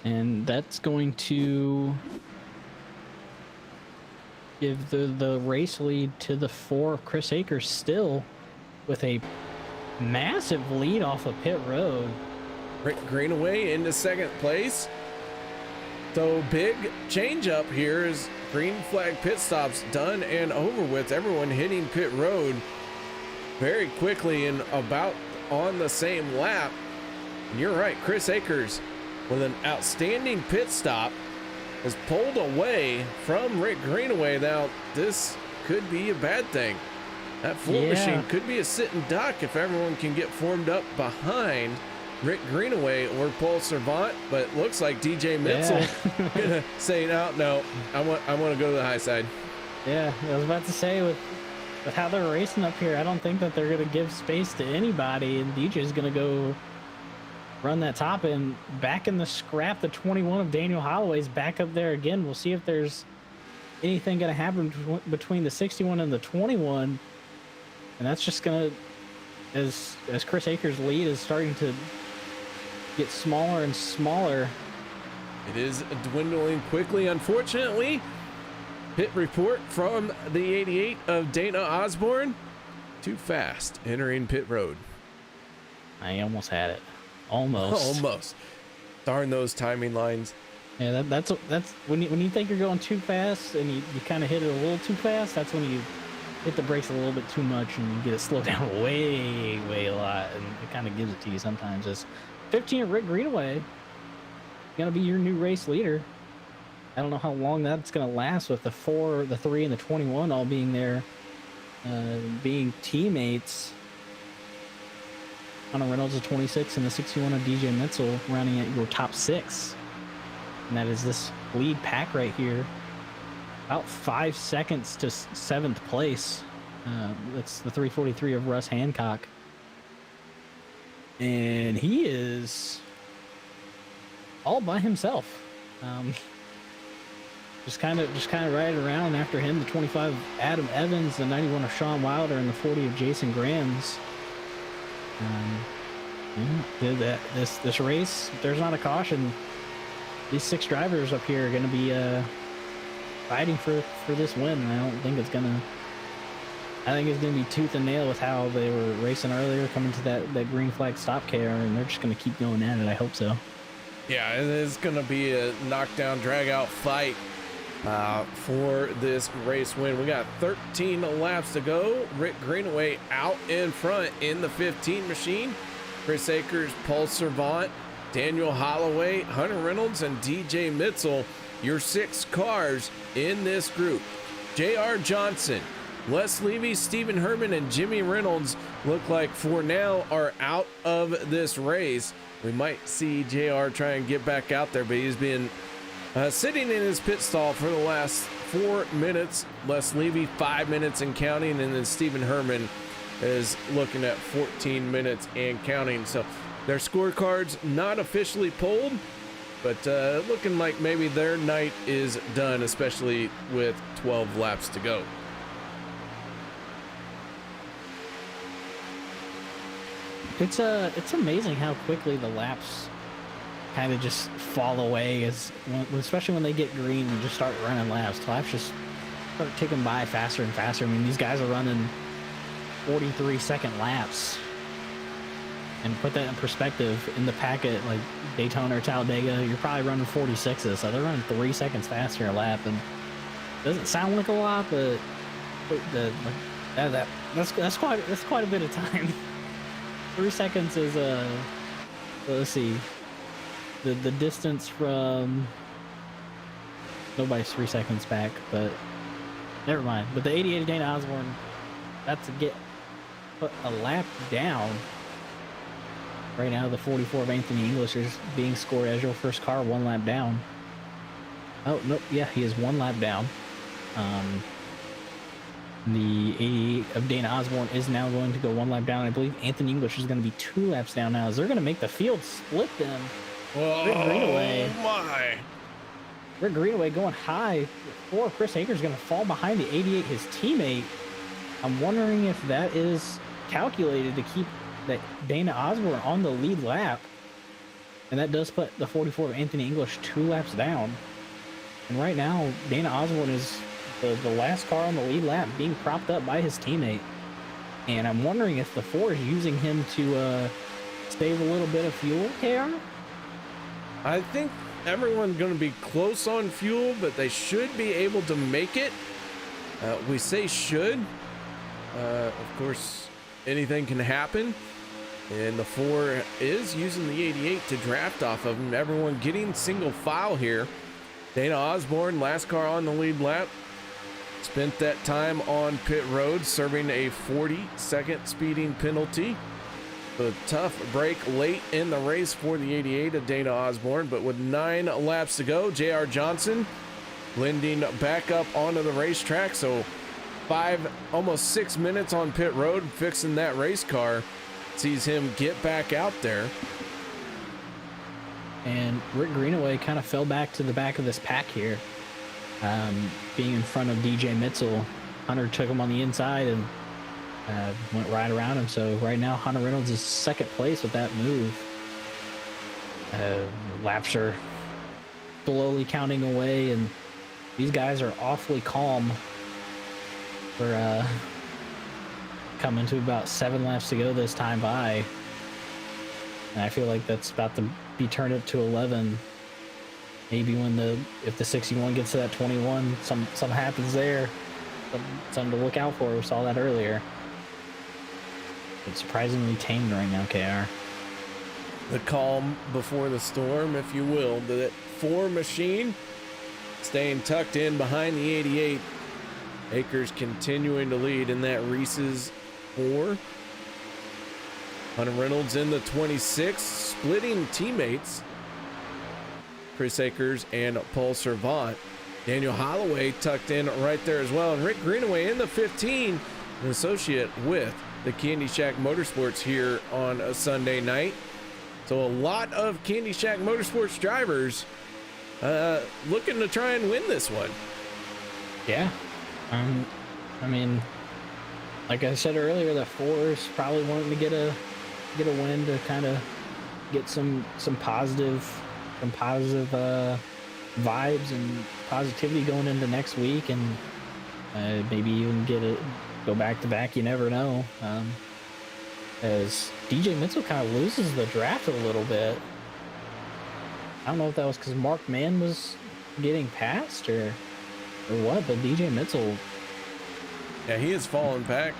And that's going to give the race lead to the 4 of Chris Akers, still with a massive lead off of pit road. Rick Greenaway into second place. So big change up here as green flag pit stops done and over with. Everyone hitting pit road very quickly and about on the same lap. And you're right, Chris Akers with an outstanding pit stop has pulled away from Rick Greenaway. Now, this could be a bad thing. That fuel machine could be a sitting duck if everyone can get formed up behind Rick Greenaway or Paul Servant, but it looks like DJ Mitzel gonna say, no, I want to go to the high side. Yeah, I was about to say, with how they're racing up here, I don't think that they're gonna give space to anybody, and DJ's gonna go run that top, and back in the scrap, the 21 of Daniel Holloway's back up there again. We'll see if there's anything going to happen between the 61 and the 21, and that's just going to, as Chris Akers' lead is starting to get smaller and smaller. It is dwindling quickly, unfortunately. Pit report from the 88 of Dana Osborne. Too fast entering pit road. I almost had it. Almost. Darn those timing lines. Yeah, that's when you think you're going too fast and you kind of hit it a little too fast. That's when you hit the brakes a little bit too much and you get it slowed down way a lot, and it kind of gives it to you sometimes. As 15 Rick Greenaway gonna be your new race leader. I don't know how long that's gonna last with the 4, the 3, and the 21 all being there, being teammates. Connor Reynolds, the 26, and the 61 of DJ Mitzel running at your top 6. And that is this lead pack right here. About 5 seconds to 7th place. That's the 343 of Russ Hancock. And he is all by himself. Just kind of right around after him, the 25 of Adam Evans, the 91 of Sean Wilder, and the 40 of Jason Grams. This race, if there's not a caution, these 6 drivers up here are going to be fighting for this win. And I don't think it's going to I think it's going to be tooth and nail with how they were racing earlier, coming to that green flag stop, KR, and they're just going to keep going at it. I hope so. Yeah, it is going to be a knockdown, drag-out fight for this race win. We got 13 laps to go. Rick Greenaway out in front in the 15 machine. Chris Akers, Paul Servant, Daniel Holloway, Hunter Reynolds, and DJ Mitchell, your 6 cars in this group. J.R. Johnson, Les Levy, Stephen Herman, and Jimmy Reynolds look like for now are out of this race. We might see JR try and get back out there, but he's been sitting in his pit stall for the last 4 minutes. Les Levy 5 minutes and counting, and then Stephen Herman is looking at 14 minutes and counting. So their scorecards not officially pulled, but looking like maybe their night is done, especially with 12 laps to go. It's amazing how quickly the laps kind of just fall away, especially when they get green and just start running laps. Laps just start ticking by faster and faster. I mean, these guys are running 43-second laps, and put that in perspective, in the packet like Daytona or Talladega, you're probably running 46s, so they're running 3 seconds faster a lap. And it doesn't sound like a lot, but that's quite a bit of time. 3 seconds is let's see, the distance from, nobody's 3 seconds back, but never mind. But the 88 of Dana Osborne, that's to put a lap down. Right now the 44 of Anthony English is being scored as your first car, 1 lap down. Oh nope, yeah, he is 1 lap down. The 88 of Dana Osborne is now going to go 1 lap down. I believe Anthony English is going to be 2 laps down now, as they're going to make the field split them. Rick Greenaway going high before Chris Akers going to fall behind the 88, his teammate. I'm wondering if that is calculated to keep that Dana Osborne on the lead lap. And that does put the 44 of Anthony English 2 laps down. And right now, Dana Osborne is the last car on the lead lap, being propped up by his teammate. And I'm wondering if the 4 is using him to save a little bit of fuel, KR? I think everyone's going to be close on fuel, but they should be able to make it. We say should. Of course, anything can happen. And the 4 is using the 88 to draft off of him. Everyone getting single file here. Dana Osborne, last car on the lead lap, spent that time on pit road, serving a 40-second speeding penalty. A tough break late in the race for the 88 of Dana Osborne, but with 9 laps to go, J.R. Johnson blending back up onto the racetrack. So 5, almost 6 minutes on pit road, fixing that race car, sees him get back out there. And Rick Greenaway kind of fell back to the back of this pack here, being in front of DJ Mitchell. Hunter took him on the inside and went right around him. So right now, Hunter Reynolds is 2nd place with that move. Laps are slowly counting away, and these guys are awfully calm. We're coming to about 7 laps to go this time by. And I feel like that's about to be turned up to 11. Maybe if the 61 gets to that 21, something happens there. Something to look out for. We saw that earlier. It's surprisingly tamed right now, KR. The calm before the storm, if you will. The 4 machine staying tucked in behind the 88. Akers continuing to lead in that Reese's 4. Hunter Reynolds in the 26, splitting teammates. Chris Akers and Paul Servant. Daniel Holloway tucked in right there as well. And Rick Greenaway in the 15, an associate with the Candy Shack Motorsports here on a Sunday night. So a lot of Candy Shack Motorsports drivers looking to try and win this one. Yeah. I mean, like I said earlier, the 4's probably wanting to get a win to kind of get some positive vibes and positivity going into next week, and maybe even go back to back, you never know. As DJ Mitchell kind of loses the draft a little bit. I don't know if that was because Mark Mann was getting past or what, but DJ Mitchell. Yeah, he has fallen back.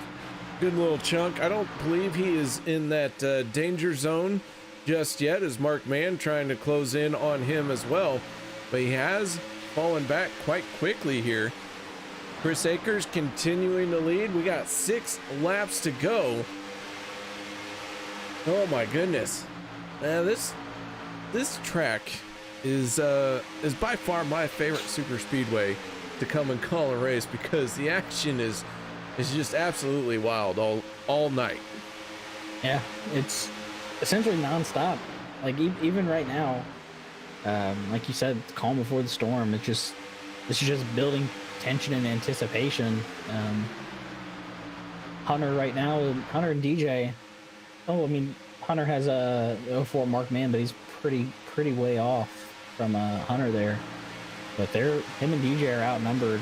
Good little chunk. I don't believe he is in that danger zone just yet, as Mark Mann trying to close in on him as well. But he has fallen back quite quickly here. Chris Akers continuing to lead. We got 6 laps to go. Oh my goodness. This track is by far my favorite super speedway to come and call a race, because the action is just absolutely wild all night. Yeah, it's essentially nonstop. Like even right now, like you said, calm before the storm. This is just building tension and anticipation. Hunter right now, Hunter and DJ. Oh, I mean, Hunter has a 04 Mark Mann, but he's pretty way off from Hunter there. But him and DJ are outnumbered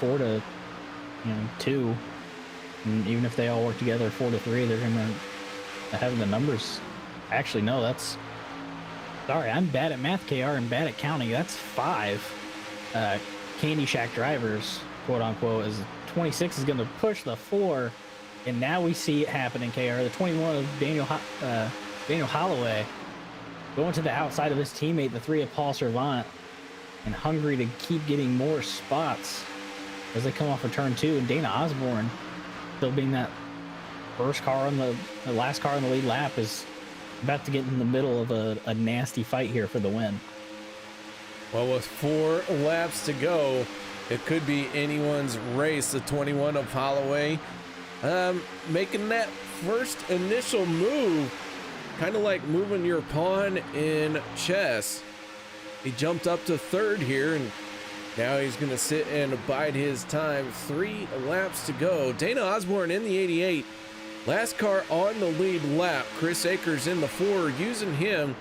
4-2. And even if they all work together 4-3, they're gonna have the numbers. Actually, no, sorry, I'm bad at math, KR, and bad at counting. That's 5 Candy Shack drivers, quote unquote, as 26 is gonna push the 4. And now we see it happening, KR. The 21 of Daniel Holloway going to the outside of his teammate, the 3 of Paul Servant, and hungry to keep getting more spots as they come off of turn 2. And Dana Osborne, still being that first car on the last car on the lead lap, is about to get in the middle of a nasty fight here for the win. Well, with 4 laps to go, it could be anyone's race. The 21 of Holloway making that first initial move, kind of like moving your pawn in chess. He jumped up to 3rd here, and now he's going to sit and abide his time. 3 laps to go. Dana Osborne in the 88. Last car on the lead lap. Chris Akers in the 4, using him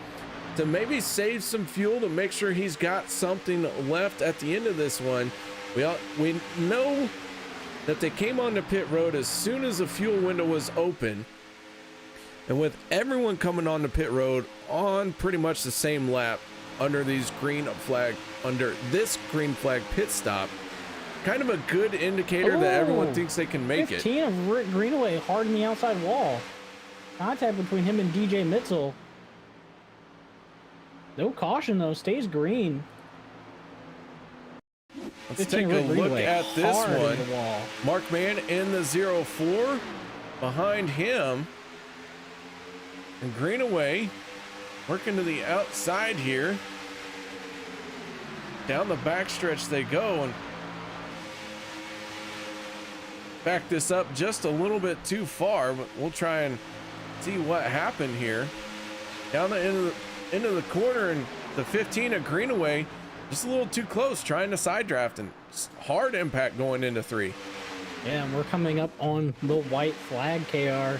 to maybe save some fuel to make sure he's got something left at the end of this one. We know that they came onto pit road as soon as the fuel window was open. And with everyone coming onto pit road on pretty much the same lap under this green flag pit stop, kind of a good indicator that everyone thinks they can make 15 of Rick Greenaway hard in the outside wall. Contact between him and DJ Mitchell. No caution though, stays green. Let's take a look at this one. Mark Mann in the 04 behind him. And Greenaway working to the outside here. Down the backstretch they go, and back this up just a little bit too far, but we'll try and see what happened here. Down the end of the corner, and the 15 of Greenaway just a little too close, trying to side draft, and hard impact going into 3. Yeah, and we're coming up on the white flag, KR.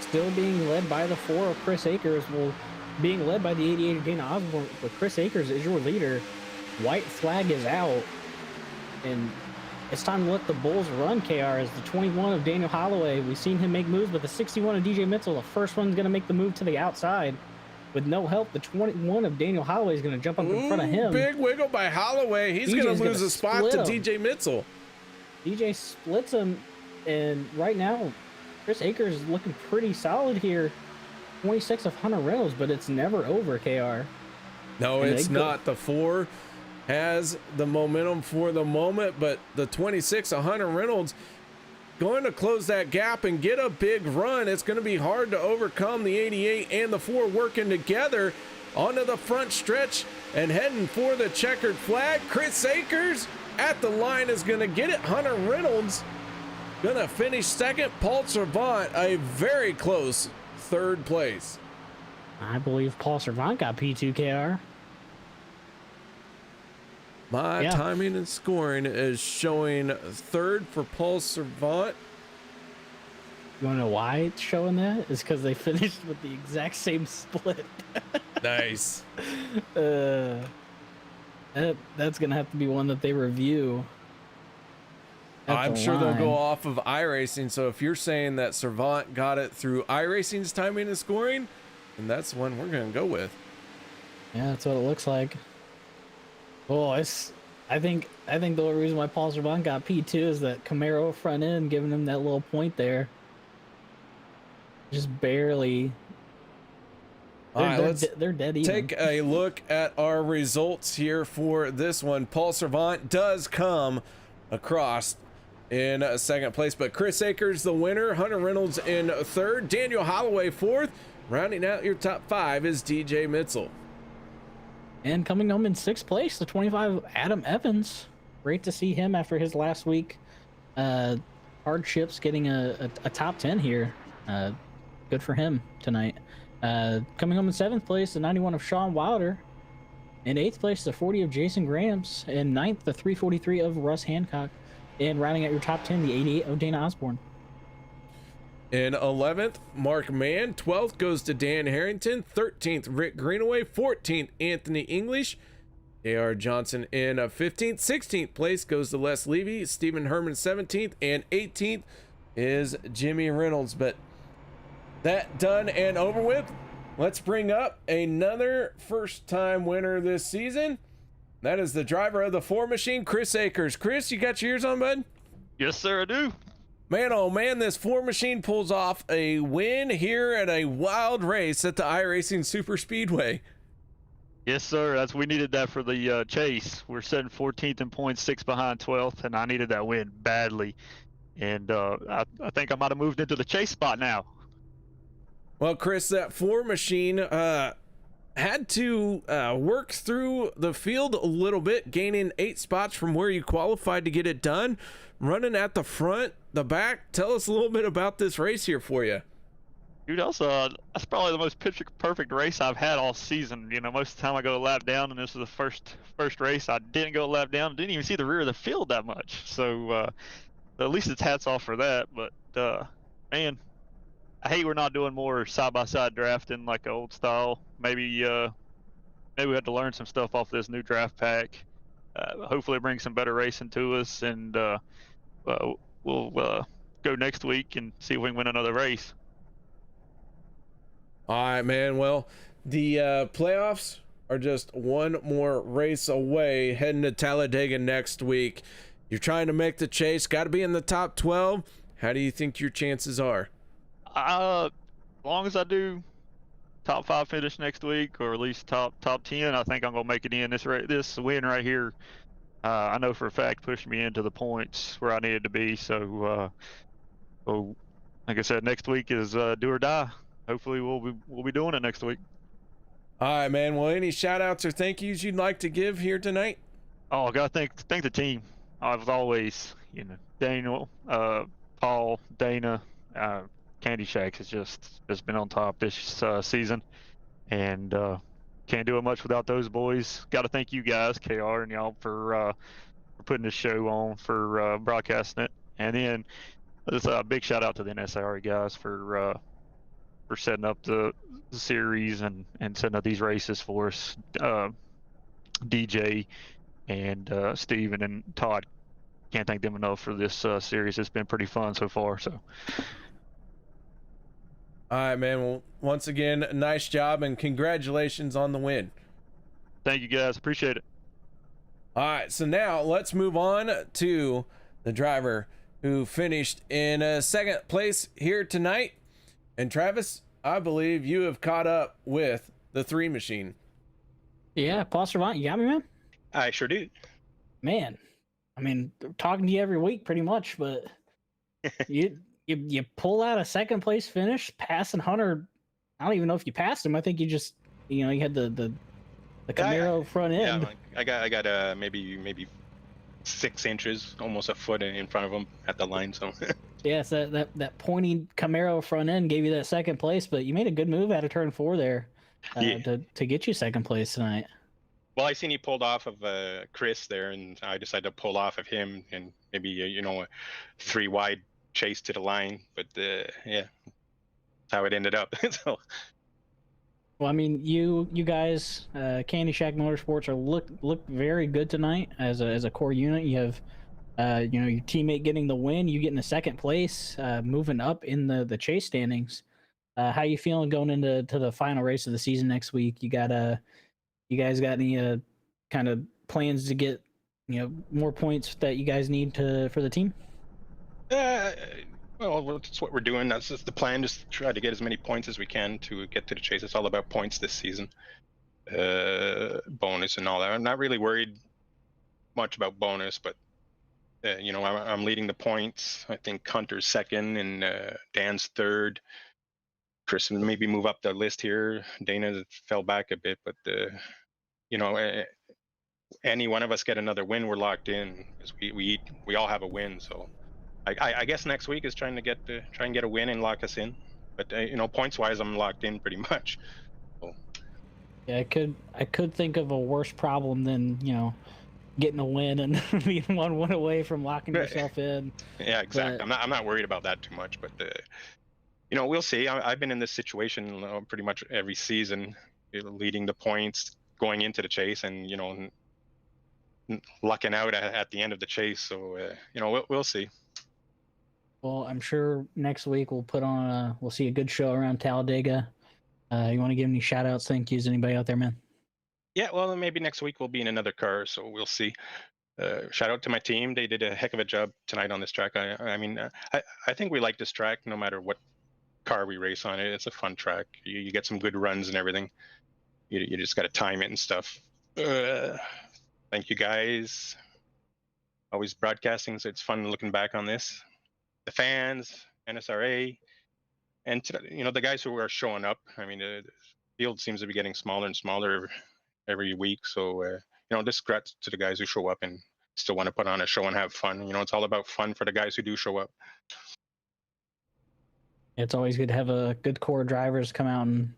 Still being led by the 4 of Chris Akers. Well, being led by the 88 of Dana Osborne, but Chris Akers is your leader. White flag is out, and it's time to let the Bulls run, KR, as the 21 of Daniel Holloway. We've seen him make moves, but the 61 of DJ Mitchell, the first one's going to make the move to the outside. With no help, the 21 of Daniel Holloway is going to jump up in front of him. Big wiggle by Holloway. He's going to lose a spot to DJ Mitchell. DJ splits him, and right now, Chris Akers is looking pretty solid here. 26 of Hunter Reynolds, but it's never over, KR. No, it's not. The 4 has the momentum for the moment, but the 26 of Hunter Reynolds going to close that gap and get a big run. It's going to be hard to overcome the 88 and the 4 working together onto the front stretch and heading for the checkered flag. Chris Akers at the line is going to get it. Hunter Reynolds going to finish 2nd. Paul Servant a very close 3rd place. I believe Paul Servant got P2, KR. My timing and scoring is showing 3rd for Paul Servant. You want to know why it's showing that? It's because they finished with the exact same split. Nice. That's going to have to be one that they review. I'm sure they'll go off of iRacing. So if you're saying that Servant got it through iRacing's timing and scoring, then that's one we're going to go with. Yeah, that's what it looks like. Oh, I think the only reason why Paul Servant got P2 is that Camaro front end giving him that little point there. Just barely. All right, they're dead even. Take a look at our results here for this one. Paul Servant does come across in second place, but Chris Akers the winner, Hunter Reynolds in third, Daniel Holloway fourth. Rounding out your top five is DJ Mitzel. And coming home in sixth place, the 25 Adam Evans. Great to see him after his last week hardships getting a top 10 here. Good for him tonight. Coming home in seventh place, the 91 of Sean Wilder. In eighth place, the 40 of Jason Grams. In ninth, the 343 of Russ Hancock. And rounding out your top 10, the 88 of Dana Osborne. In 11th, Mark Mann. 12th goes to Dan Harrington. 13th, Rick Greenaway. 14th, Anthony English. A.R. Johnson in 15th. 16th place goes to Les Levy. Stephen Herman 17th. And 18th is Jimmy Reynolds. But that done and over with. Let's bring up another first-time winner this season. That is the driver of the 4 machine, Chris Akers. Chris, you got your ears on, bud? Yes, sir, I do. Man, oh man, this 4 machine pulls off a win here at a wild race at the iRacing Superspeedway. Yes, sir. We needed that for the chase. We're sitting 14th in points, 6 behind 12th, and I needed that win badly. And I think I might have moved into the chase spot now. Well, Chris, that 4 machine had to work through the field a little bit, gaining 8 spots from where you qualified to get it done. Running at the front, the back. Tell us a little bit about this race here for you. Dude, that's probably the most picture-perfect race I've had all season. You know, most of the time I go a lap down, and this is the first race I didn't go a lap down. Didn't even see the rear of the field that much. So at least it's hats off for that. But man, I hate we're not doing more side-by-side drafting like the old style. Maybe we have to learn some stuff off this new draft pack. Hopefully bring some better racing to us, and we'll go next week and see if we can win another race. All right, man. Well, the playoffs are just one more race away, heading to Talladega next week. You're trying to make the chase, got to be in the top 12. How do you think your chances are? As long as I do top 5 finish next week, or at least top 10, I think I'm gonna make it in. This win right here, I know for a fact pushed me into the points where I needed to be. So, like I said, next week is do or die. Hopefully, we'll be doing it next week. All right, man. Well, any shout outs or thank yous you'd like to give here tonight? Oh, I gotta thank the team. As always, you know, Daniel, Paul, Dana, Candy Shacks has just been on top this season, and can't do it much without those boys. Got to thank you guys, KR and y'all, for putting this show on, for broadcasting it, and then just a big shout out to the NSRA guys for setting up the series and setting up these races for us. DJ and Steven and Todd, can't thank them enough for this series. It's been pretty fun so far. So. All right, man. Well, once again, nice job and congratulations on the win. Thank you, guys. Appreciate it. All right, so now let's move on to the driver who finished in second place here tonight. And Travis, I believe you have caught up with the 3 machine. Yeah, Paul Servant, you got me, man? I sure do. Man, I mean, talking to you every week pretty much, but you pull out a second place finish, passing Hunter. I don't even know if you passed him. I think you just, you had the Camaro front end. Yeah, I got maybe 6 inches, almost a foot in front of him at the line. So yes, that pointy Camaro front end gave you that second place, but you made a good move out of turn 4 there to get you second place tonight. Well, I seen he pulled off of Chris there, and I decided to pull off of him, and maybe a 3 wide chase to the line. But yeah, that's how it ended up. So. Well, I mean, you guys, Candy Shack Motorsports look very good tonight as a core unit. You have Your teammate getting the win, you getting a second place, moving up in the chase standings. How you feeling going into the final race of the season next week? You guys got any kind of plans to get more points that you guys need for the team? Well, that's what we're doing. That's just the plan. Just try to get as many points as we can to get to the chase. It's all about points this season, bonus and all that. I'm not really worried much about bonus, but I'm leading the points. I think Hunter's second and Dan's third. Chris maybe move up the list here. Dana fell back a bit, but any one of us get another win, we're locked in because we all have a win. So I guess next week is try and get a win and lock us in. But points wise, I'm locked in pretty much. So. Yeah, I could think of a worse problem than getting a win and being 1 win away from locking yourself in. Yeah, exactly. But I'm not worried about that too much, but we'll see. I've been in this situation pretty much every season, leading the points, going into the chase, and lucking out at the end of the chase. So we'll see. Well, I'm sure next week we'll see a good show around Talladega. You want to give any shout outs, thank yous, anybody out there, man? Yeah, well, maybe next week we'll be in another car, so we'll see. Shout out to my team; they did a heck of a job tonight on this track. I think we like this track no matter what car we race on it. It's a fun track. You get some good runs and everything. You just got to time it and stuff. Thank you guys. Always broadcasting, so it's fun looking back on this. The fans, NSRA, and the guys who are showing up. I mean, the field seems to be getting smaller and smaller every week. So just congrats to the guys who show up and still want to put on a show and have fun. It's all about fun for the guys who do show up. It's always good to have a good core of drivers come out and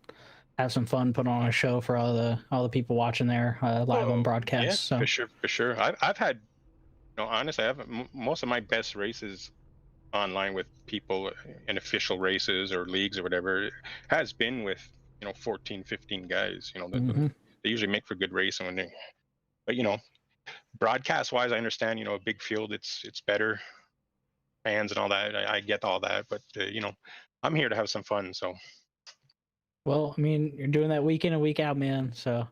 have some fun, put on a show for all the people watching there live on broadcast. Yeah, so. for sure. I've had, honestly, I have most of my best races online with people in official races or leagues or whatever has been with 14, 15 guys. They usually make for good racing but broadcast wise, I understand, a big field, it's better, fans and all that. I get all that, but I'm here to have some fun. So well, I mean, you're doing that week in and week out, man, so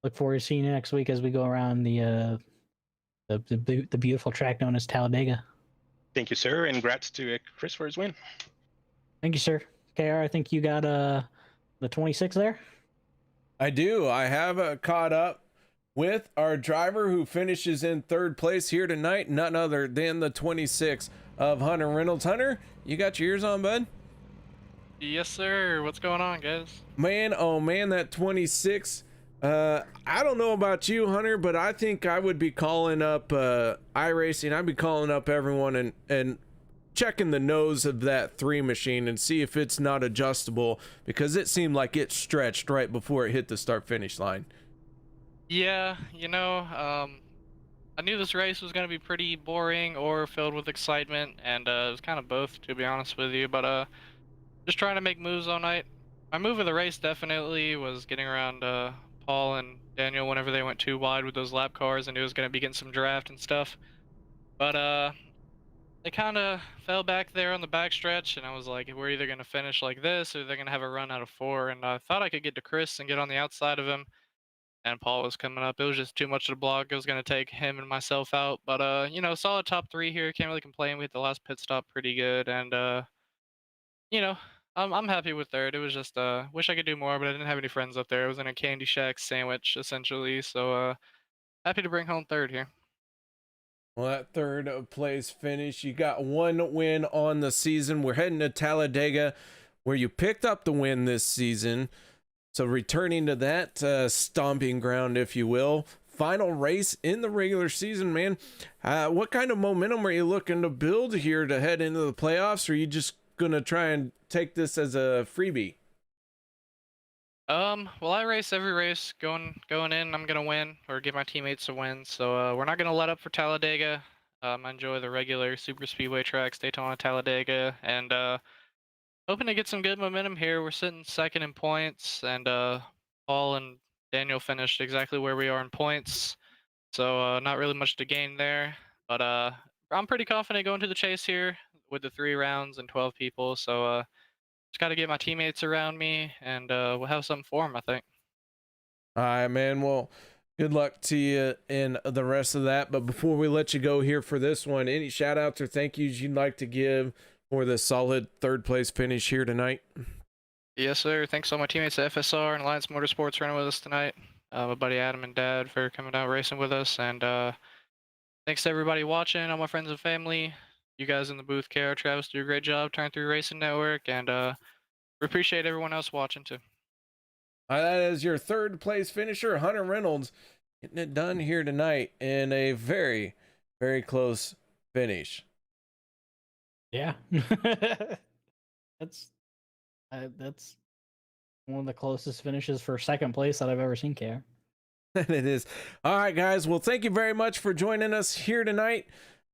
look forward to seeing you next week as we go around the beautiful track known as Talladega. Thank you, sir, and congrats to Chris for his win. Thank you, sir. KR, I think you got the 26 there. I do. I have caught up with our driver who finishes in third place here tonight, none other than the 26 of Hunter Reynolds. Hunter, you got your ears on, bud? Yes, sir. What's going on, guys? Man, oh man, that 26. I don't know about you, Hunter, but I think I would be calling up iRacing. I'd be calling up everyone and checking the nose of that 3 machine and see if it's not adjustable, because it seemed like it stretched right before it hit the start finish line. Yeah, I knew this race was going to be pretty boring or filled with excitement, and it was kind of both, to be honest with you, but just trying to make moves all night. My move of the race definitely was getting around Paul and Daniel whenever they went too wide with those lap cars, and it was going to be getting some draft and stuff. But they kind of fell back there on the backstretch, and I was like, we're either going to finish like this or they're going to have a run out of 4. And I thought I could get to Chris and get on the outside of him, and Paul was coming up. It was just too much to block. It was going to take him and myself out. But solid top 3 here. Can't really complain. We hit the last pit stop pretty good, and I'm happy with third. It was just wish I could do more, but I didn't have any friends up there. It was in a Candy Shack sandwich essentially. So happy to bring home third here. Well, that third place finish, you got 1 win on the season. We're heading to Talladega, where you picked up the win this season. So returning to that stomping ground, if you will. Final race in the regular season, man. What kind of momentum are you looking to build here to head into the playoffs? Or are you just going to try and take this as a freebie? Well, I race every race going in. I'm gonna win or give my teammates a win. So we're not gonna let up for Talladega. I enjoy the regular Superspeedway tracks, Daytona, Talladega, and hoping to get some good momentum here. We're sitting second in points, and Paul and Daniel finished exactly where we are in points. So not really much to gain there, but I'm pretty confident going to the chase here with the 3 rounds and 12 people. So just got to get my teammates around me, and we'll have something for them, I think. All right, man. Well, good luck to you in the rest of that. But before we let you go here for this one, any shout outs or thank yous you'd like to give for the solid 3rd place finish here tonight? Yes, sir. Thanks to all my teammates at FSR and Alliance Motorsports running with us tonight. My buddy Adam and Dad for coming out racing with us. And thanks to everybody watching, all my friends and family. You guys in the booth, KR, Travis, do a great job. Turn Through Racing Network. And we appreciate everyone else watching, too. That is your 3rd place finisher, Hunter Reynolds, getting it done here tonight in a very, very close finish. Yeah. That's one of the closest finishes for 2nd place that I've ever seen, KR. And it is. All right, guys. Well, thank you very much for joining us here tonight.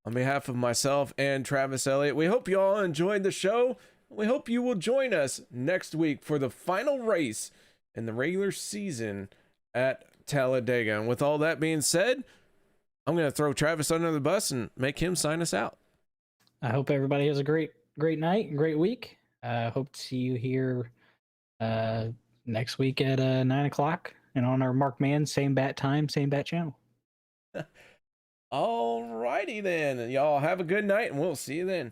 On behalf of myself and Travis Elliott, we hope you all enjoyed the show. We hope you will join us next week for the final race in the regular season at Talladega. And with all that being said, I'm going to throw Travis under the bus and make him sign us out. I hope everybody has a great night and great week. Hope to see you here next week at 9 o'clock and on our Mark Man, same bat time, same bat channel. All righty then. Y'all have a good night and we'll see you then.